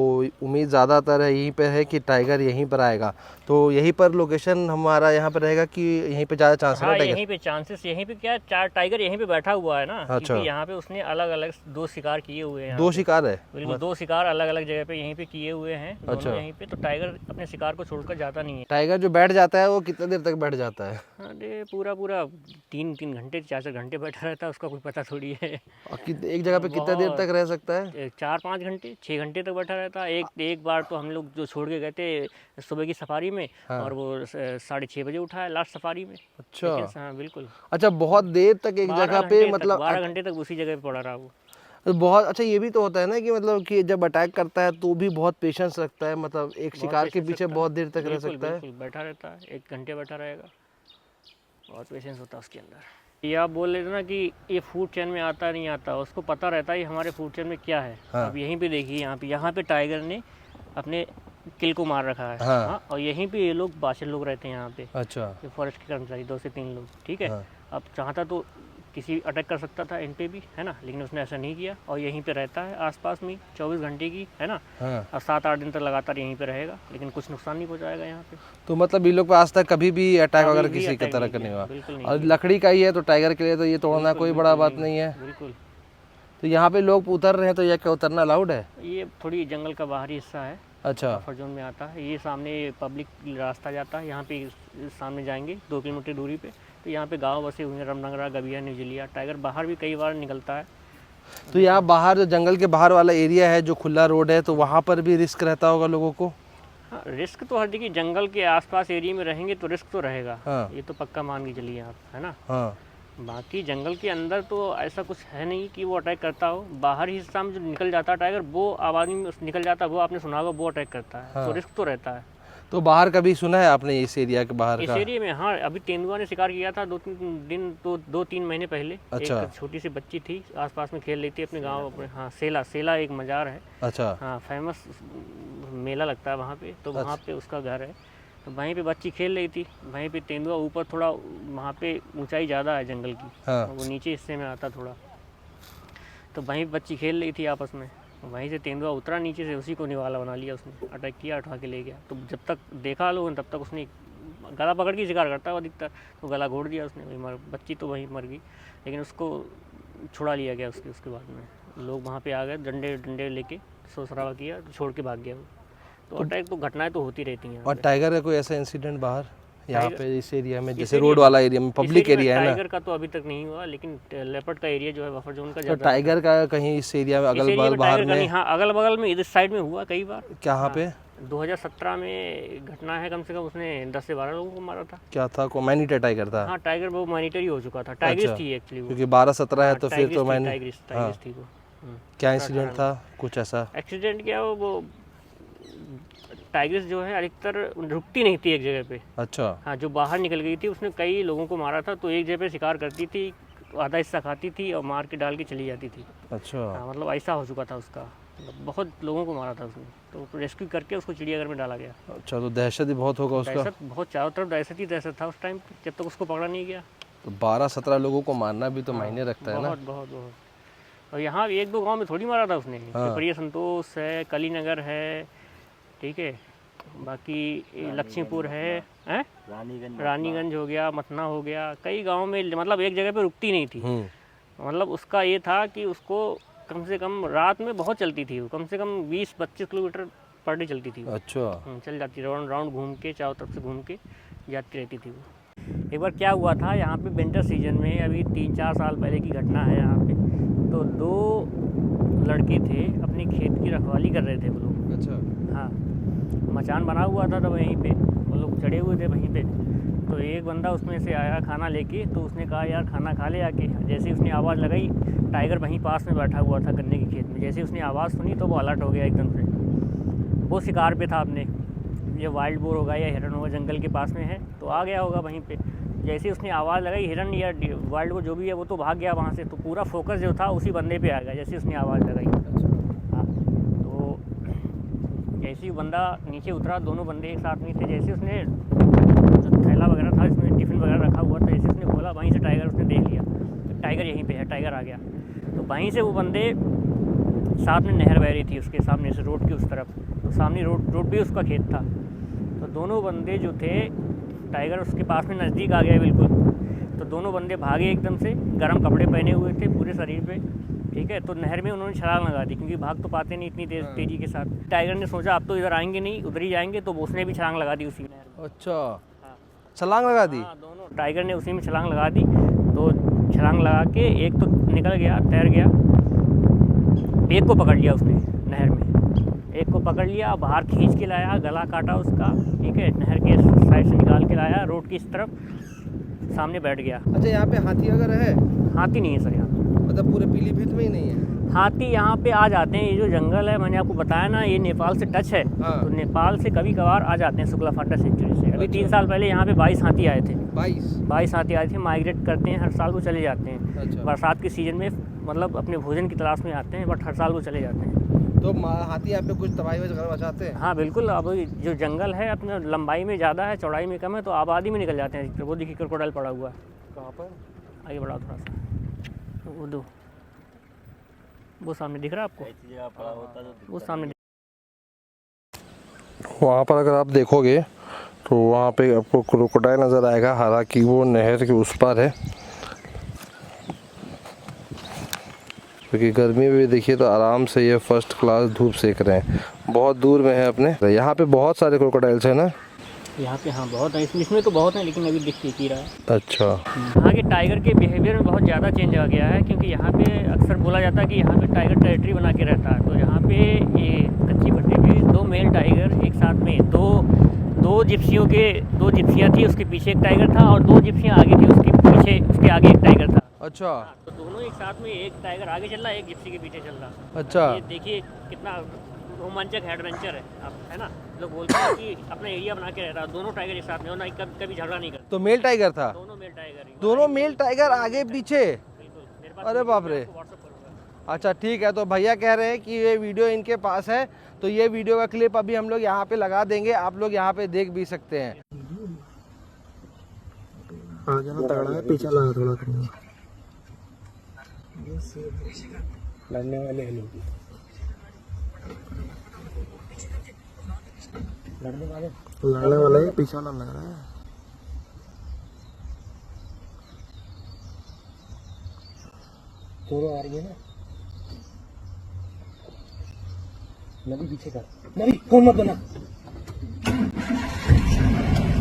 उम्मीद ज़्यादातर है यहीं पे है कि टाइगर यहीं पर आएगा। तो यहीं पर लोकेशन हमारा यहाँ पर रहेगा कि यहीं पे ज़्यादा चांस है हाँ, टाइगर? यहीं पे चांसेस, यहीं पे क्या, चार टाइगर यहीं पे बैठा हुआ है ना। अच्छा। क्योंकि यहाँ पे उसने अलग अलग 2 शिकार किए हुए हैं। 2 शिकार है? बिल्कुल, 2 शिकार अलग अलग जगह पे यहीं पे किए हुए हैं दोनों। अच्छा। यहीं पे तो टाइगर अपने शिकार को छोड़कर जाता नहीं है। टाइगर जो बैठ जाता है वो कितने देर तक बैठ जाता है? अरे पूरा 3 घंटे 4 घंटे बैठा रहता है, उसका कोई पता थोड़ी है। और एक जगह पे कितना देर तक रह सकता है? 4-5 घंटे 6 घंटे तक बैठा रहता है। एक बार तो हम लोग जो छोड़ के गए थे सुबह की सफारी में। हाँ। और वो 6:30 बजे उठा है लास्ट सफारी में। अच्छा। हाँ बिल्कुल। अच्छा, बहुत देर तक एक जगह पे, मतलब 12 घंटे तक उसी जगह पे पड़ा रहा वो। तो बहुत अच्छा, ये भी तो होता है ना कि मतलब कि जब अटैक करता है तो भी बहुत पेशेंस रखता है, मतलब एक शिकार के पीछे बहुत देर तक रह सकता है। बिल्कुल बैठा रहता है, 1 घंटे बैठा रहेगा, बहुत पेशेंस होता है उसके अंदर। ये आप बोल रहे थे ना कि ये फूड चेन में आता नहीं आता, उसको पता रहता है हमारे फूड चेन में क्या है। हाँ। अब यहीं पे देखिए, यहाँ पे टाइगर ने अपने किल को मार रखा है। हाँ। हाँ, और यहीं पे ये लोग बाशिंदे लोग रहते हैं यहाँ पे। अच्छा। ये फॉरेस्ट के कर्मचारी 2 से 3 लोग, ठीक है। हाँ। अब चाहता तो किसी अटैक कर सकता था इन पे भी, है ना, लेकिन उसने ऐसा नहीं किया और यहीं पे रहता है आसपास में 24 घंटे की, है ना। हाँ। और 7-8 दिन तक लगातार यहीं पे रहेगा, लेकिन कुछ नुकसान नहीं पहुँचाएगा यहाँ पे। तो मतलब इन लोग पे आज तक कभी भी अटैक वगैरह किसी की तरह का नहीं हुआ। और लकड़ी का ही है तो टाइगर के लिए तो ये तोड़ना कोई बड़ा बात नहीं है। बिल्कुल। तो यहाँ पे लोग उतर रहे हैं, तो ये क्या उतरना अलाउड है? ये थोड़ी जंगल का बाहरी हिस्सा है। अच्छा। बफर जोन में आता है। ये सामने पब्लिक रास्ता जाता है, यहाँ पे सामने जाएंगे 2 किलोमीटर दूरी पे, तो यहाँ पे गांव बसे हुए हैं, रमनगरा, गबिया, न्यूजिलिया। टाइगर बाहर भी कई बार निकलता है। तो यहाँ बाहर जो जंगल के बाहर वाला एरिया है, जो खुला रोड है, तो वहाँ पर भी रिस्क रहता होगा लोगों को? हाँ, रिस्क तो हर देखिए, जंगल के आसपास एरिया में रहेंगे तो रिस्क तो रहेगा। हाँ। ये तो पक्का मान के चलिए आप, है ना। हाँ। बाकी जंगल के अंदर तो ऐसा कुछ है नहीं कि वो अटैक करता हो। बाहर ही हिस्सा में जो निकल जाता है टाइगर, वो आबादी में निकल जाता है, वो आपने सुना होगा, वो अटैक करता है। हाँ। तो रिस्क तो रहता है। तो बाहर कभी सुना है आपने इस एरिया के बाहर? इस एरिया में हाँ, अभी तेंदुआ ने शिकार किया था 2-3 महीने पहले। अच्छा। एक छोटी सी बच्ची थी, आसपास में खेल रही थी अपने गाँव अपने। हाँ, सेला एक मजार है। अच्छा। हाँ, फेमस मेला लगता है वहाँ पे, तो वहाँ पे उसका घर है। तो वहीं पे बच्ची खेल रही थी, वहीं पे तेंदुआ ऊपर, थोड़ा वहाँ पे ऊंचाई ज़्यादा है जंगल की। हाँ। वो नीचे हिस्से में आता थोड़ा, तो वहीं बच्ची खेल रही थी आपस में, वहीं से तेंदुआ उतरा नीचे से, उसी को निवाला बना लिया उसने, अटैक किया, उठा के ले गया। तो जब तक देखा लोगों ने, तब तक उसने गला पकड़ के शिकार करता है अधिकतर, तो गला घोड़ दिया उसने, वही बच्ची तो वहीं मर गई, लेकिन उसको छुड़ा लिया गया उसके बाद में। लोग वहाँ पर आ गए, डंडे लेके शोर शराबा किया, छोड़ के भाग गया वो। तो अटैक तो घटनाएं तो होती रहती हैं। और टाइगर का कोई ऐसा इंसिडेंट बाहर यहाँ पे इस एरिया में, जैसे रोड वाला एरिया में, पब्लिक एरिया है ना? टाइगर का तो अभी तक नहीं हुआ, लेकिन लेपर्ड का एरिया जो है बफर जोन का, तो टाइगर का कहीं इस एरिया में अगल बगल बाहर में? हाँ, अगल बगल में इस साइड में हुआ कई बार। कहाँ पे? 2017 में घटना है, कम से कम उसने 10 से 12 लोगों को मारा था। क्या था? को मैनीटर टाइगर था? हाँ, टाइगर वो मैनीटर ही हो चुका था, टाइग्रिस थी एक्चुअली, क्योंकि 12-17 है तो फिर तो टाइग्रिस थी वो। क्या इंसिडेंट था कुछ ऐसा? एक्सीडेंट क्या वो टाइगर्स जो है अधिकतर रुकती नहीं थी एक जगह पे। अच्छा। हाँ, जो बाहर निकल गई थी उसने कई लोगों को मारा था, तो एक जगह पे शिकार करती थी, आधा हिस्सा खाती थी और मार के डाल के चली जाती थी। अच्छा। हाँ, मतलब ऐसा हो चुका था उसका, मतलब बहुत लोगों को मारा था उसने, तो रेस्क्यू करके उसको चिड़ियाघर में डाला गया। अच्छा, तो दहशत ही बहुत होगा उसका। दहशत बहुत, चारों तरफ दहशत ही दहशत था उस टाइम जब तक उसको पकड़ा नहीं गया। तो 12-17 लोगों को मारना भी तो मायने रखता है ना। बहुत बहुत बहुत। और यहाँ एक दो गांव में थोड़ी मारा था उसने। पिपरिया संतोष है, कली नगर है, ठीक है, बाकी लक्ष्मीपुर है, रानीगंज हो गया, मथना हो गया, कई गांव में, मतलब एक जगह पे रुकती नहीं थी। मतलब उसका ये था कि उसको कम से कम रात में बहुत चलती थी वो, कम से कम 20-25 किलोमीटर पर डे चलती थी वो। अच्छा। चल जाती, राउंड घूम के, चारों तरफ से घूम के जाती रहती थी वो। एक बार क्या हुआ था यहाँ पे विंटर सीजन में, अभी 3-4 साल पहले की घटना है यहाँ पे, तो 2 लड़के थे अपनी खेत की रखवाली कर रहे थे वो लोग। अच्छा। हाँ, मचान बना हुआ था तो वहीं पे वो लोग चढ़े हुए थे वहीं पे, तो एक बंदा उसमें से आया खाना लेके, तो उसने कहा यार खाना खा ले आके। जैसे ही उसने आवाज़ लगाई, टाइगर वहीं पास में बैठा हुआ था गन्ने की खेत में, जैसे ही उसने आवाज़ सुनी तो वो अलर्ट हो गया एकदम से। वो शिकार पे था अपने, ये वाइल्ड बोर होगा या हिरन होगा, जंगल के पास में है, तो आ गया होगा वहीं पे। जैसे ही उसने आवाज़ लगाई, हिरन या वाइल्ड बोर जो भी है वो तो भाग गया वहाँ से, तो पूरा फोकस जो था उसी बंदे पे आ गया जैसे उसने आवाज़ लगाई। हाँ, तो जैसे ही बंदा नीचे उतरा, दोनों बंदे एक साथ में थे, जैसे उसने थैला वगैरह था इसमें, टिफ़िन वगैरह रखा हुआ था, जैसे उसने खोला वहीं से टाइगर उसने देख लिया, तो टाइगर यहीं पे है, टाइगर आ गया। तो वहीं से वो बंदे, साथ में नहर बह रही थी उसके सामने से, रोड की उस तरफ, तो सामने रोड भी उसका खेत था। तो दोनों बंदे जो थे, टाइगर उसके पास में नज़दीक आ गया बिल्कुल, तो दोनों बंदे भागे एकदम से, गर्म कपड़े पहने हुए थे पूरे शरीर पे, ठीक है, तो नहर में उन्होंने छलांग लगा दी, क्योंकि भाग तो पाते नहीं इतनी तेज़ी के साथ। टाइगर ने सोचा अब तो इधर आएंगे नहीं, उधर ही जाएंगे, तो उसने भी छलांग लगा दी उसी नहर में। अच्छा। छलांग लगा दी? हाँ, दोनों टाइगर ने उसी में छलांग लगा दी। तो छलांग लगा के एक तो निकल गया, तैर गया, एक को पकड़ लिया उसने नहर में, एक को पकड़ लिया, बाहर खींच के लाया, गला काटा उसका, ठीक है, नहर के साइड से निकाल के लाया, रोड की इस तरफ सामने बैठ गया। अच्छा, यहाँ पे हाथी वगैरह है? हाथी नहीं है सर यहाँ, मतलब पूरे पीलीभीत में ही नहीं है हाथी। यहाँ पे आ जाते हैं, ये जो जंगल है मैंने आपको बताया ना, ये नेपाल से टच है। हाँ। तो नेपाल से कभी कभार आ जाते हैं शुक्ला फाटा सेंचुरी से। अभी 3 साल पहले यहाँ पे 22 हाथी आए थे। 22 हाथी आए थे, माइग्रेट करते हैं हर साल, वो चले जाते हैं। अच्छा। बरसात के सीजन में मतलब अपने भोजन की तलाश में आते हैं, बट हर साल वो चले जाते हैं। तो हाथी यहाँ पे कुछ तबाही वगैरह मचाते हैं? हाँ बिल्कुल, अब जो जंगल है अपने लंबाई में ज़्यादा है, चौड़ाई में कम है, तो आबादी में निकल जाते हैं। वो देखिए क्रोकोडाइल पड़ा हुआ है। कहाँ पर? आगे बढ़ाओ थोड़ा सा, वो दो, वो सामने दिख रहा है आपको, वो सामने। वहाँ पर अगर आप देखोगे तो वहाँ पे आपको क्रोकोडाइल नज़र आएगा, हालांकि वो नहर के उस पार है, क्योंकि गर्मी में भी देखिए तो आराम से ये फर्स्ट क्लास धूप सेक रहे हैं। बहुत दूर में है अपने, यहाँ पे बहुत सारे क्रोकोडाइल्स हैं ना यहाँ पे? हाँ बहुत है, इसमें तो बहुत है, लेकिन अभी दिख ही रहा है। अच्छा। यहाँ के टाइगर के बिहेवियर में बहुत ज़्यादा चेंज आ गया है, क्योंकि यहाँ पे अक्सर बोला जाता है कि यहाँ पे टाइगर टेरिटरी बना के रहता है। तो यहाँ पे ये कच्ची पट्टी पे 2 मेल टाइगर एक साथ में, दो जिप्सियाँ थी, उसके पीछे एक टाइगर था, और 2 जिप्सियाँ आगे थी, उसके पीछे, उसके आगे एक टाइगर था। अच्छा। तो दोनों एक साथ में, एक टाइगर आगे चल रहा है, एक जिप्सी के पीछे चल रहा है। अच्छा। ये देखिए कितना रोमांचक एडवेंचर है, आप है ना। लोग बोलते हैं कि अपना एरिया बना के रहता है, दोनों टाइगर एक साथ में, और ना कभी झगड़ा नहीं करते। तो मेल टाइगर था? दोनों मेल टाइगर ही। दोनों मेल टाइगर आगे पीछे? बिल्कुल, मेरे पास अरे बाप रे। व्हाट्सएप करूँगा। अच्छा ठीक है, तो भैया कह रहे हैं कि ये वीडियो इनके पास है, तो ये वीडियो का क्लिप अभी हम लोग यहाँ पे लगा देंगे, आप लोग यहाँ पे देख भी सकते हैं। आगे ना तगड़ा है, पीछे लगा थोड़ा करेंगे। लड़ने वाले हैं लोग, लड़ने वाले पीछे वाला लग रहा है। आ रही है ना, नबी पीछे कर, नबी फोन मत बना।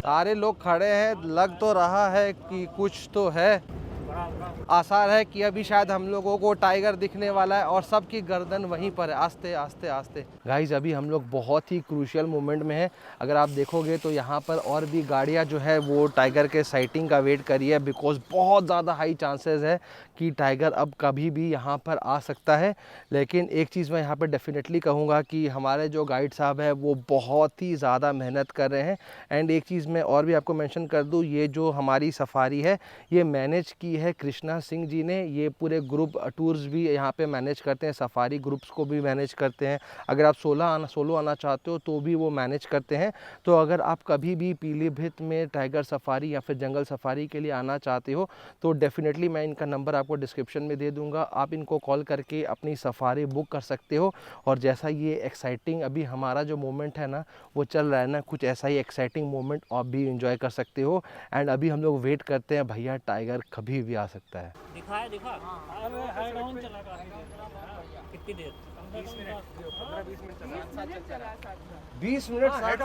सारे लोग खड़े हैं, लग तो रहा है कि कुछ तो है। आसार है कि अभी शायद हम लोगों को टाइगर दिखने वाला है और सबकी गर्दन वहीं पर है। आस्ते आस्ते आस्ते गाइज, अभी हम लोग बहुत ही क्रूशियल मोमेंट में है। अगर आप देखोगे तो यहाँ पर और भी गाड़ियाँ जो है वो टाइगर के साइटिंग का वेट करी है, बिकॉज बहुत ज़्यादा हाई चांसेस है कि टाइगर अब कभी भी यहाँ पर आ सकता है। लेकिन एक चीज़ मैं यहाँ पर डेफिनेटली कहूँगा कि हमारे जो गाइड साहब है वो बहुत ही ज़्यादा मेहनत कर रहे हैं। एंड एक चीज़ मैं और भी आपको मेंशन कर दूँ, ये जो हमारी सफारी है ये मैनेज की है कृष्णा सिंह जी ने। ये पूरे ग्रुप टूर्स भी यहाँ पे मैनेज करते हैं, सफारी ग्रुप्स को भी मैनेज करते हैं। अगर आप सोलो आना चाहते हो तो भी वो मैनेज करते हैं। तो अगर आप कभी भी पीलीभीत में टाइगर सफारी या फिर जंगल सफारी के लिए आना चाहते हो तो डेफिनेटली मैं इनका नंबर आपको डिस्क्रिप्शन में दे दूँगा, आप इनको कॉल करके अपनी सफारी बुक कर सकते हो। और जैसा ये एक्साइटिंग अभी हमारा जो मोमेंट है ना वो चल रहा है ना, कुछ ऐसा ही एक्साइटिंग मोमेंट आप भी इंजॉय कर सकते हो। एंड अभी हम लोग वेट करते हैं, भैया टाइगर कभी भी आ सकता है। दिखा कितनी देर? 20 मिनट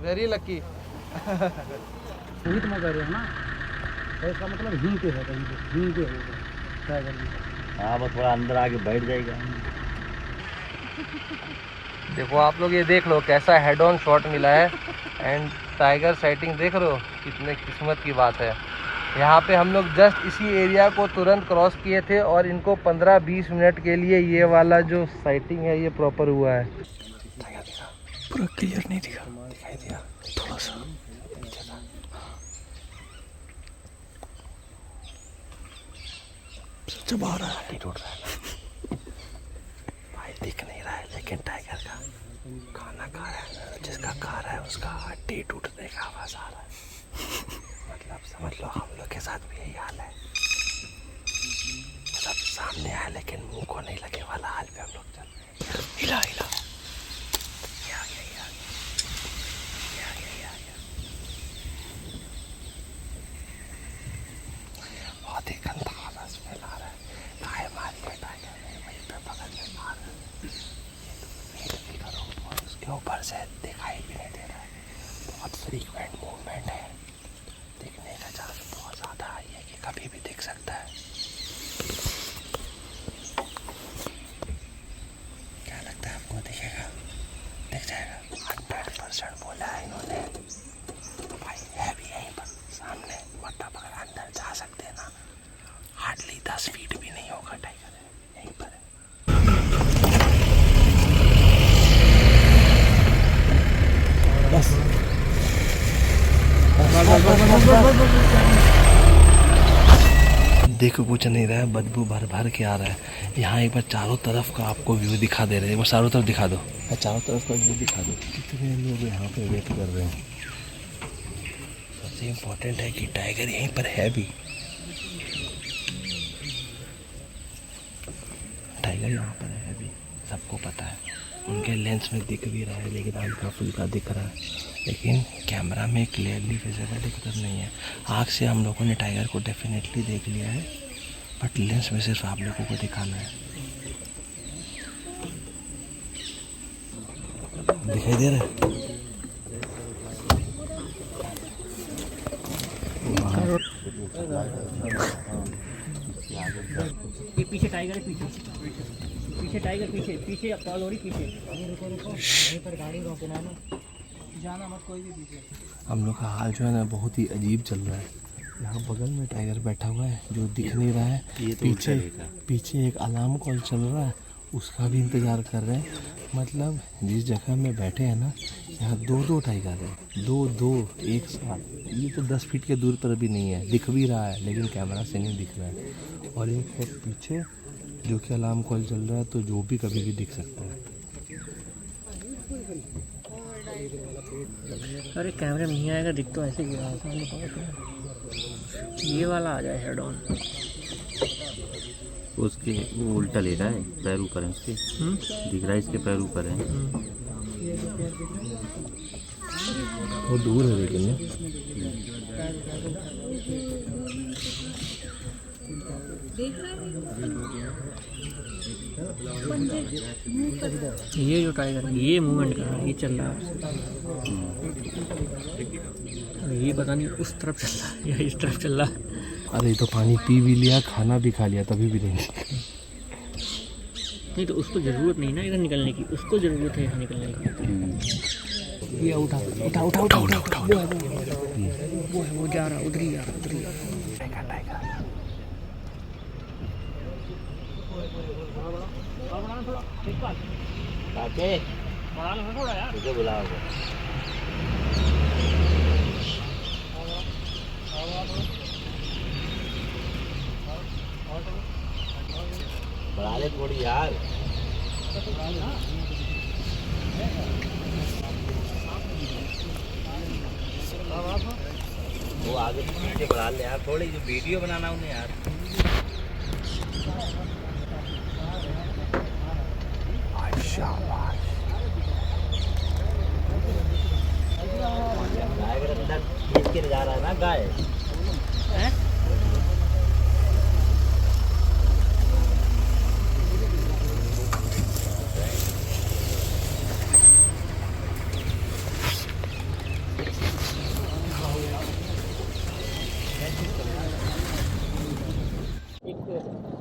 वेरी लकी। सही मजा रहे ना, इसका मतलब हिंगते है हिंगते होगा टाइगर भी। हाँ, बस थोड़ा अंदर आके बैठ जाएगा। देखो आप लोग ये देख लो कैसा हेड ऑन शॉट मिला है। एंड टाइगर साइटिंग देख रहे हो, कितने किस्मत की बात है। यहाँ पे हम लोग जस्ट इसी एरिया को तुरंत क्रॉस किए थे और इनको 15-20 मिनट के लिए ये वाला जो साइटिंग है ये प्रॉपर हुआ है। पूरा क्लियर नहीं दिखाई दिया, थोड़ा सा चबा रहा है, टूट रहा है भाई, दिख नहीं रहा है लेकिन टाइगर का खाना खा रहा है, जिसका खा रहा है उसका हड्डी टूटने का आवाज आ रहा है। मतलब समझ लो हम लोग के साथ भी यही हाल है, सब सामने आया लेकिन मुंह को नहीं लगे वाला हाल पे हम लोग चल रहे हैं। हिला हिला बहुत ही गंदा आवाज स्मेल आ रहा है। गाय मारी है टाइगर ने, वहीं पे बगल में मार करो और उसके ऊपर से दिखाई भी नहीं दे रहा है। बहुत फ्रीक्वेंट मूवमेंट है, दिखने का चांस बहुत ज़्यादा हाई है कि कभी भी दिख सकता है। क्या लगता है आपको, दिखेगा? दिख जाएगा 100% बोला है इन्होंने। भाई है भी यहीं पर सामने, मतलब अगर अंदर जा सकते हैं ना, हार्डली 10 फीट भी नहीं होगा, टाइगर है यहीं पर है। बस देखो कुछ नहीं रहा है, बदबू भर भर के आ रहा है। यहाँ एक बार चारों तरफ का आपको व्यू दिखा दे रहे हैं, वो चारों तरफ दिखा दो, चारों तरफ का व्यू दिखा दो। कितने लोग यहाँ पे वेट कर रहे हैं। सबसे इम्पोर्टेंट है कि टाइगर यहीं पर है भी, टाइगर यहाँ पर है भी, सबको पता है। उनके लेंस में दिख भी रहा है लेकिन हल्का फुल्का दिख रहा है, लेकिन कैमरा में क्लियरली विजिबल दिक्कत नहीं है। आँख से हम लोगों ने टाइगर को डेफिनेटली देख लिया है, बट लेंस में सिर्फ आप लोगों को दिखाना है। दिखाई दे रहा है? ये पीछे टाइगर है, पीछे टाइगर, पीछे कॉलोरी पीछे। पर गाड़ी रोके ना, जाना मत कोई भी पीछे। हम लोग का हाल जो है ना बहुत ही अजीब चल रहा है। यहाँ बगल में टाइगर बैठा हुआ है जो दिख नहीं रहा है, पीछे एक अलार्म कॉल चल रहा है, उसका भी इंतज़ार कर रहे हैं। मतलब जिस जगह में बैठे हैं ना, यहाँ 2 टाइगर है, दो एक साथ। ये तो 10 फीट के दूर पर भी नहीं है, दिख भी रहा है लेकिन कैमरा से नहीं दिख रहा है। और एक है पीछे जो कि अलार्म कॉल चल रहा है, तो जो भी कभी भी दिख सकता है। अरे कैमरे में नहीं आएगा, दिख तो ऐसे ही रहा है। ये वाला आ जाए हेड ऑन, उसके वो उल्टा ले रहा है, पैर ऊपर है उसके, दिख रहा है इसके पैर ऊपर है। वो दूर है लेकिन ये जो टाइगर है ये मूवमेंट कर रहा है, ये चल रहा है। ये पता नहीं उस तरफ चल रहा है या इस तरफ चल रहा है। अरे तो पानी पी भी लिया, खाना भी खा लिया, तभी भी नहीं। नहीं तो उसको ज़रूरत नहीं ना इधर निकलने की, उसको ज़रूरत है यहाँ निकलने की। ये उठा उठा उठा उठा उठा उठा वो है वो जा रहा उधर ही जा रहा उधर ही जा रहा। बढ़ा ले थोड़ी यार। वो आगे पीछे बढ़ा ले यार थोड़ी, जो वीडियो बनाना उन्हें यार। गाय के अंदर खींच के जा रहा है ना गाय।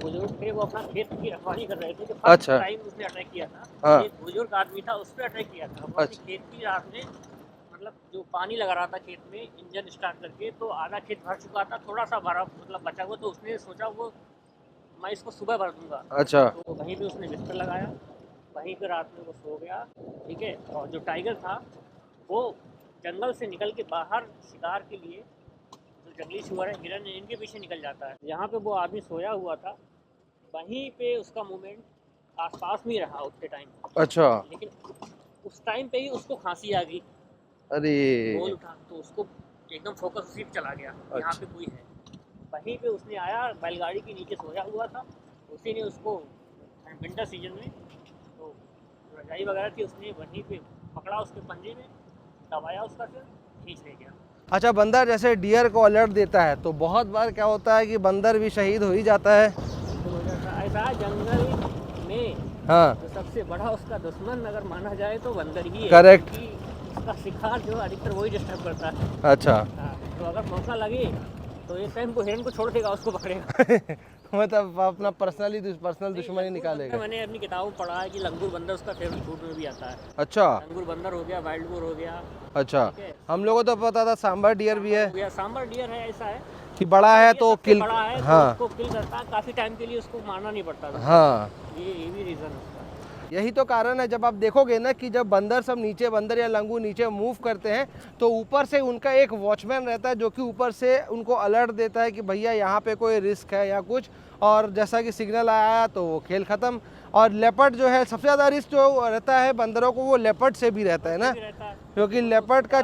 बुजुर्ग थे वो अपना खेत की रखवाली कर रहे थे, तो अच्छा। टाइम उसने अटैक किया था। हाँ। एक बुजुर्ग आदमी था, उस पर अटैक किया था। वो अपनी अच्छा। खेत की रात में मतलब जो पानी लगा रहा था खेत में इंजन स्टार्ट करके, तो आधा खेत भर चुका था, थोड़ा सा भरा मतलब बचा हुआ, तो उसने सोचा वो मैं इसको सुबह भर दूंगा। अच्छा। तो वहीं पे उसने बिस्तर लगाया, वहीं पे रात में वो सो गया। ठीक है। और जो टाइगर था वो जंगल से निकल के बाहर शिकार के लिए, जो जंगली सुअर है, हिरन, इनके पीछे निकल जाता है। जहाँ पे वो आदमी सोया हुआ था वहीं पे उसका मूवमेंट आसपास में ही रहा उतने टाइम। अच्छा। लेकिन उस टाइम पे ही उसको खांसी आ गई, अरे बोल उठा, तो उसको एकदम फोकस उसी पे चला गया, यहाँ पे कोई है। वहीं पे उसने आया, बैलगाड़ी के नीचे सोया हुआ था, उसी ने उसको विंटर सीजन में तो रजाई वगैरह थी, उसने वहीं पे पकड़ा, उसके पंजे में दबाया, उसका सिर खींच ले गया। अच्छा, बंदर जैसे डियर को अलर्ट देता है तो बहुत बार क्या होता है कि बंदर भी शहीद हो ही जाता है। ऐसा जंगल में हाँ, तो सबसे बड़ा उसका दुश्मन अगर माना जाए तो बंदर ही है। Correct. क्योंकि उसका शिकार जो अधिकतर वही डिस्टर्ब करता है। अच्छा। हाँ, तो अगर मौका लगे तो एक टाइम को हिरन को छोड़ देगा, उसको पकड़ेगा। मतलब अपना पर्सनल दुश्मनी निकालेगा। मैंने अपनी किताबों में पढ़ा है कि लंगूर बंदर उसका फेवरेट फूड में भी आता है। अच्छा। लंगूर बंदर हो गया, वाइल्ड बोर हो गया। अच्छा, ठीक है। हम लोगों को तो पता था सांबर डियर भी है हो गया, सांबर डियर है, ऐसा है कि बड़ा है ये तो सबसे किल। बड़ा है तो हाँ उसको किल करता है, काफी टाइम के लिए उसको मारना नहीं पड़ता था। हाँ, ये भी रीजन है उसका। यही तो कारण है। जब आप देखोगे ना कि जब बंदर सब नीचे, बंदर या लंगूर नीचे मूव करते हैं तो ऊपर से उनका एक वॉचमैन रहता है जो कि ऊपर से उनको अलर्ट देता है कि भैया यहाँ पे कोई रिस्क है या कुछ, और जैसा कि सिग्नल आया तो वो खेल ख़त्म। और लेपर्ड जो है सबसे ज़्यादा रिस्क जो रहता है बंदरों को, वो लेपर्ड से भी रहता है ना, क्योंकि लेपर्ड का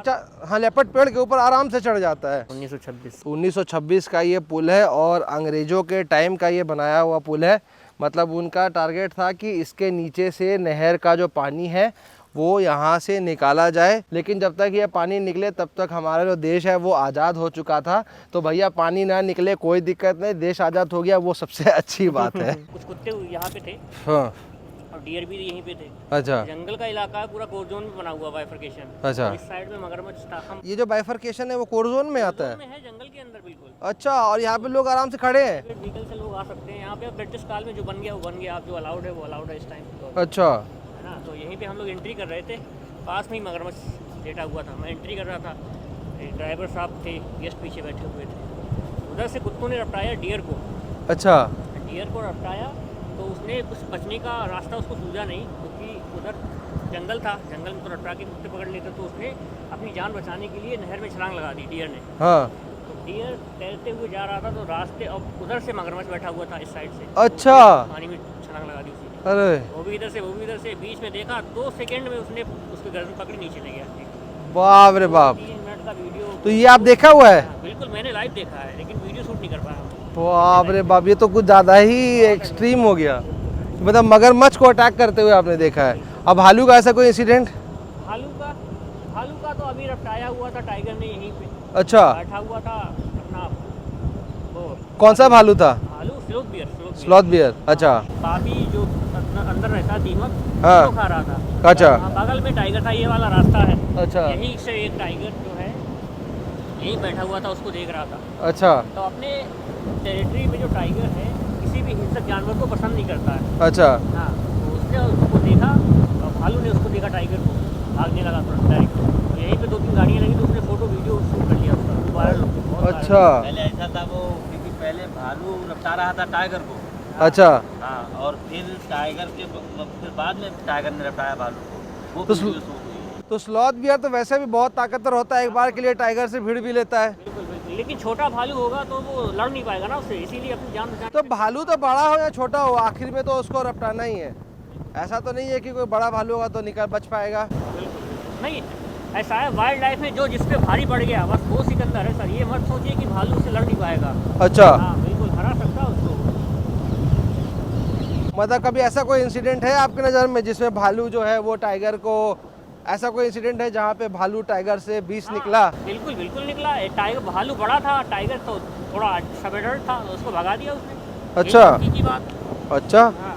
हाँ, लेपर्ड पेड़ के ऊपर आराम से चढ़ जाता है। 1926 का ये पुल है और अंग्रेज़ों के टाइम का ये बनाया हुआ पुल है। मतलब उनका टारगेट था कि इसके नीचे से नहर का जो पानी है वो यहाँ से निकाला जाए, लेकिन जब तक ये पानी निकले तब तक हमारा जो देश है वो आज़ाद हो चुका था। तो भैया पानी ना निकले कोई दिक्कत नहीं, देश आज़ाद हो गया, वो सबसे अच्छी बात है। कुछ कुत्ते यहाँ पे थे हाँ। और डियर भी यहीं पे थे। अच्छा। जंगल का इलाका है, पूरा कोर जोन में बना हुआ बाइफरकेशन। अच्छा। इस साइड में मगरमच्छ था। हम ये जो बाइफरकेशन है वो कोर जोन में आता जोन में है? है, जंगल के अंदर बिल्कुल। अच्छा, और यहाँ पे लोग आराम से खड़े हैं? व्हीकल से लोग आ सकते हैं यहाँ पे। अब ब्रिटिश काल में जो बन गया वो बन गया, आप जो अलाउड है वो अलाउड है इस टाइम तो, अच्छा। है ना। तो यहीं पे हम लोग एंट्री कर रहे थे, पास में ही मगरमच्छ लेटा हुआ था, मैं एंट्री कर रहा था, ड्राइवर साहब थे, गेस्ट पीछे बैठे हुए थे। उधर से कुत्तों ने रपटाया डियर को। अच्छा। डियर को रपटाया तो उसने कुछ बचने का रास्ता उसको सूझा नहीं, क्योंकि उधर जंगल था, जंगल में तो रपटा के कुत्ते पकड़ लेते, तो उसने अपनी जान बचाने के लिए नहर में छलांग लगा दी डियर ने। हाँ। तो डियर तैरते हुए जा रहा था तो रास्ते, और उधर से मगरमच्छ बैठा हुआ था इस साइड से। अच्छा। तो पानी में छलांग लगा दी उसने। अरे वो भी इधर से वो भी इधर से, बीच में देखा 2 सेकंड में उसने उसकी गर्दन पकड़ी, नीचे ले गया। बाप रे बाप। 3 मिनट का वीडियो। तो ये आप देखा हुआ है? बिल्कुल, मैंने लाइव देखा है, लेकिन वीडियो शूट नहीं कर पाया। बाप रे बाप, ये तो कुछ ज़्यादा ही एक्सट्रीम हो गया। मतलब मगरमच्छ को अटैक करते हुए आपने देखा है। अब भालू का ऐसा कोई इंसिडेंट? भालू का तो अभी रपटाया हुआ था टाइगर ने यहीं पे। अच्छा। बैठा हुआ था अपना वो। कौन सा भालू था? भालू स्लोथ बियर। Sloth bear. अच्छा। काफी जो अंदर रहता दीमक, हाँ। वो खा रहा था। अच्छा। बगल में टाइगर था, ये वाला रास्ता है। अच्छा। यहीं से एक टाइगर जो है यहीं बैठा हुआ था, उसको देख रहा था। अच्छा तो अपने टेरिटरी में जो टाइगर है किसी भी हिंसक जानवर को पसंद नहीं करता है। अच्छा हाँ, तो उसने उसको देखा और भालू ने उसको देखा टाइगर को, भागने लगा तुरंत डायरेक्ट। तो यहीं पे 2-3 गाड़ियाँ लगी तो उसने फोटो वीडियो शूट कर लिया उसका, वायरल बहुत वायरल। अच्छा पहले ऐसा था वो, क्योंकि पहले भालू रफ्ता रहा था टाइगर को। अच्छा हाँ, और फिर टाइगर के फिर बाद में टाइगर ने रफ्ताया भालू को। वो तो वीडियो शूट हुई। तो स्लॉथ बियर तो वैसे भी बहुत ताकतवर होता है, एक बार के लिए टाइगर से भिड़ भी लेता है। बिल्कुल बिल्कुल, लेकिन छोटा भालू होगा तो वो लड़ नहीं पाएगा ना उससे, इसीलिए अपनी जान बचाने। तो भालू तो बड़ा हो या छोटा हो, आखिर में तो उसको रपटाना ही है। ऐसा तो नहीं है कि कोई बड़ा भालू होगा तो निकल बच पाएगा। नहीं, ऐसा है वाइल्ड लाइफ में जो जिस पे भारी पड़ गया बस वो सिकंदर है सर। ये मत सोचिए कि भालू उससे लड़ नहीं पाएगा। अच्छा हाँ बिल्कुल, हरा सकता है उसको। मतलब कभी ऐसा कोई इंसिडेंट है आपकी नज़र में जिसमें भालू जो है वो टाइगर को, ऐसा कोई इंसिडेंट है जहाँ पे भालू टाइगर से 20 निकला? बिल्कुल बिल्कुल निकला। टाइगर भालू बड़ा था, टाइगर तो थोड़ा सबेडर था, उसको भगा दिया उसने। अच्छा। यही की बात। अच्छा हाँ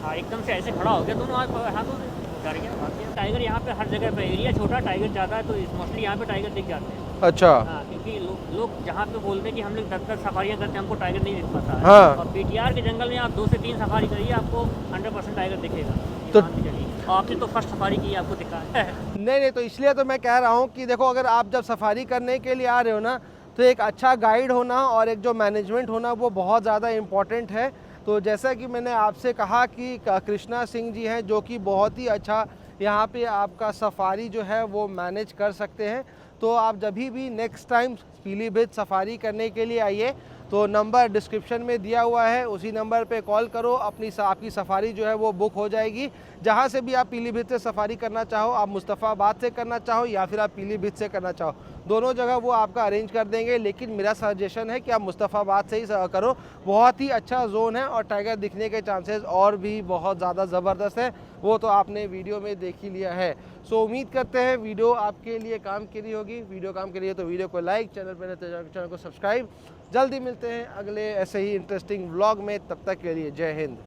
हाँ, एकदम से ऐसे खड़ा हो गया दोनों हाथों से, डर गया, भाग गया। टाइगर यहाँ पे हर जगह पे, एरिया छोटा, टाइगर ज़्यादा है तो मोस्टली यहाँ पे टाइगर दिख जाते हैं। अच्छा हाँ, क्योंकि लोग जहाँ पे बोलते हैं कि हम लोग 10 सफारियाँ करते हैं, हमको टाइगर नहीं दिख पाता है। हाँ। और पीटीआर के जंगल में आप 2 से 3 सफारी करिए, आपको 100% टाइगर दिखेगा। तो- मान के चलिए। और आपने तो फर्स्ट सफारी की, आपको दिखा है। नहीं नहीं, तो इसलिए तो मैं कह रहा हूँ कि देखो, अगर आप जब सफारी करने के लिए आ रहे हो ना, तो एक अच्छा गाइड होना और एक जो मैनेजमेंट होना वो बहुत ज़्यादा इम्पॉर्टेंट है। तो जैसा कि मैंने आपसे कहा कि कृष्णा सिंह जी हैं जो कि बहुत ही अच्छा यहाँ पे आपका सफारी जो है वो मैनेज कर सकते हैं। तो आप जब भी नेक्स्ट टाइम पीलीभीत सफारी करने के लिए आइए तो नंबर डिस्क्रिप्शन में दिया हुआ है, उसी नंबर पे कॉल करो, आपकी सफारी जो है वो बुक हो जाएगी। जहाँ से भी आप पीलीभीत से सफारी करना चाहो, आप मुस्तफ़ाबाद से करना चाहो या फिर आप पीलीभीत से करना चाहो, दोनों जगह वो आपका अरेंज कर देंगे। लेकिन मेरा सजेशन है कि आप मुस्तफ़ाबाद से ही करो, बहुत ही अच्छा जोन है और टाइगर दिखने के चांसेस और भी बहुत ज़्यादा ज़बरदस्त है, वो तो आपने वीडियो में देख ही लिया है। सो उम्मीद करते हैं वीडियो आपके लिए काम की रही होगी। वीडियो काम के लिए तो वीडियो को लाइक, चैनल पर चैनल को सब्सक्राइब। जल्दी मिलते हैं अगले ऐसे ही इंटरेस्टिंग व्लॉग में, तब तक के लिए जय हिंद।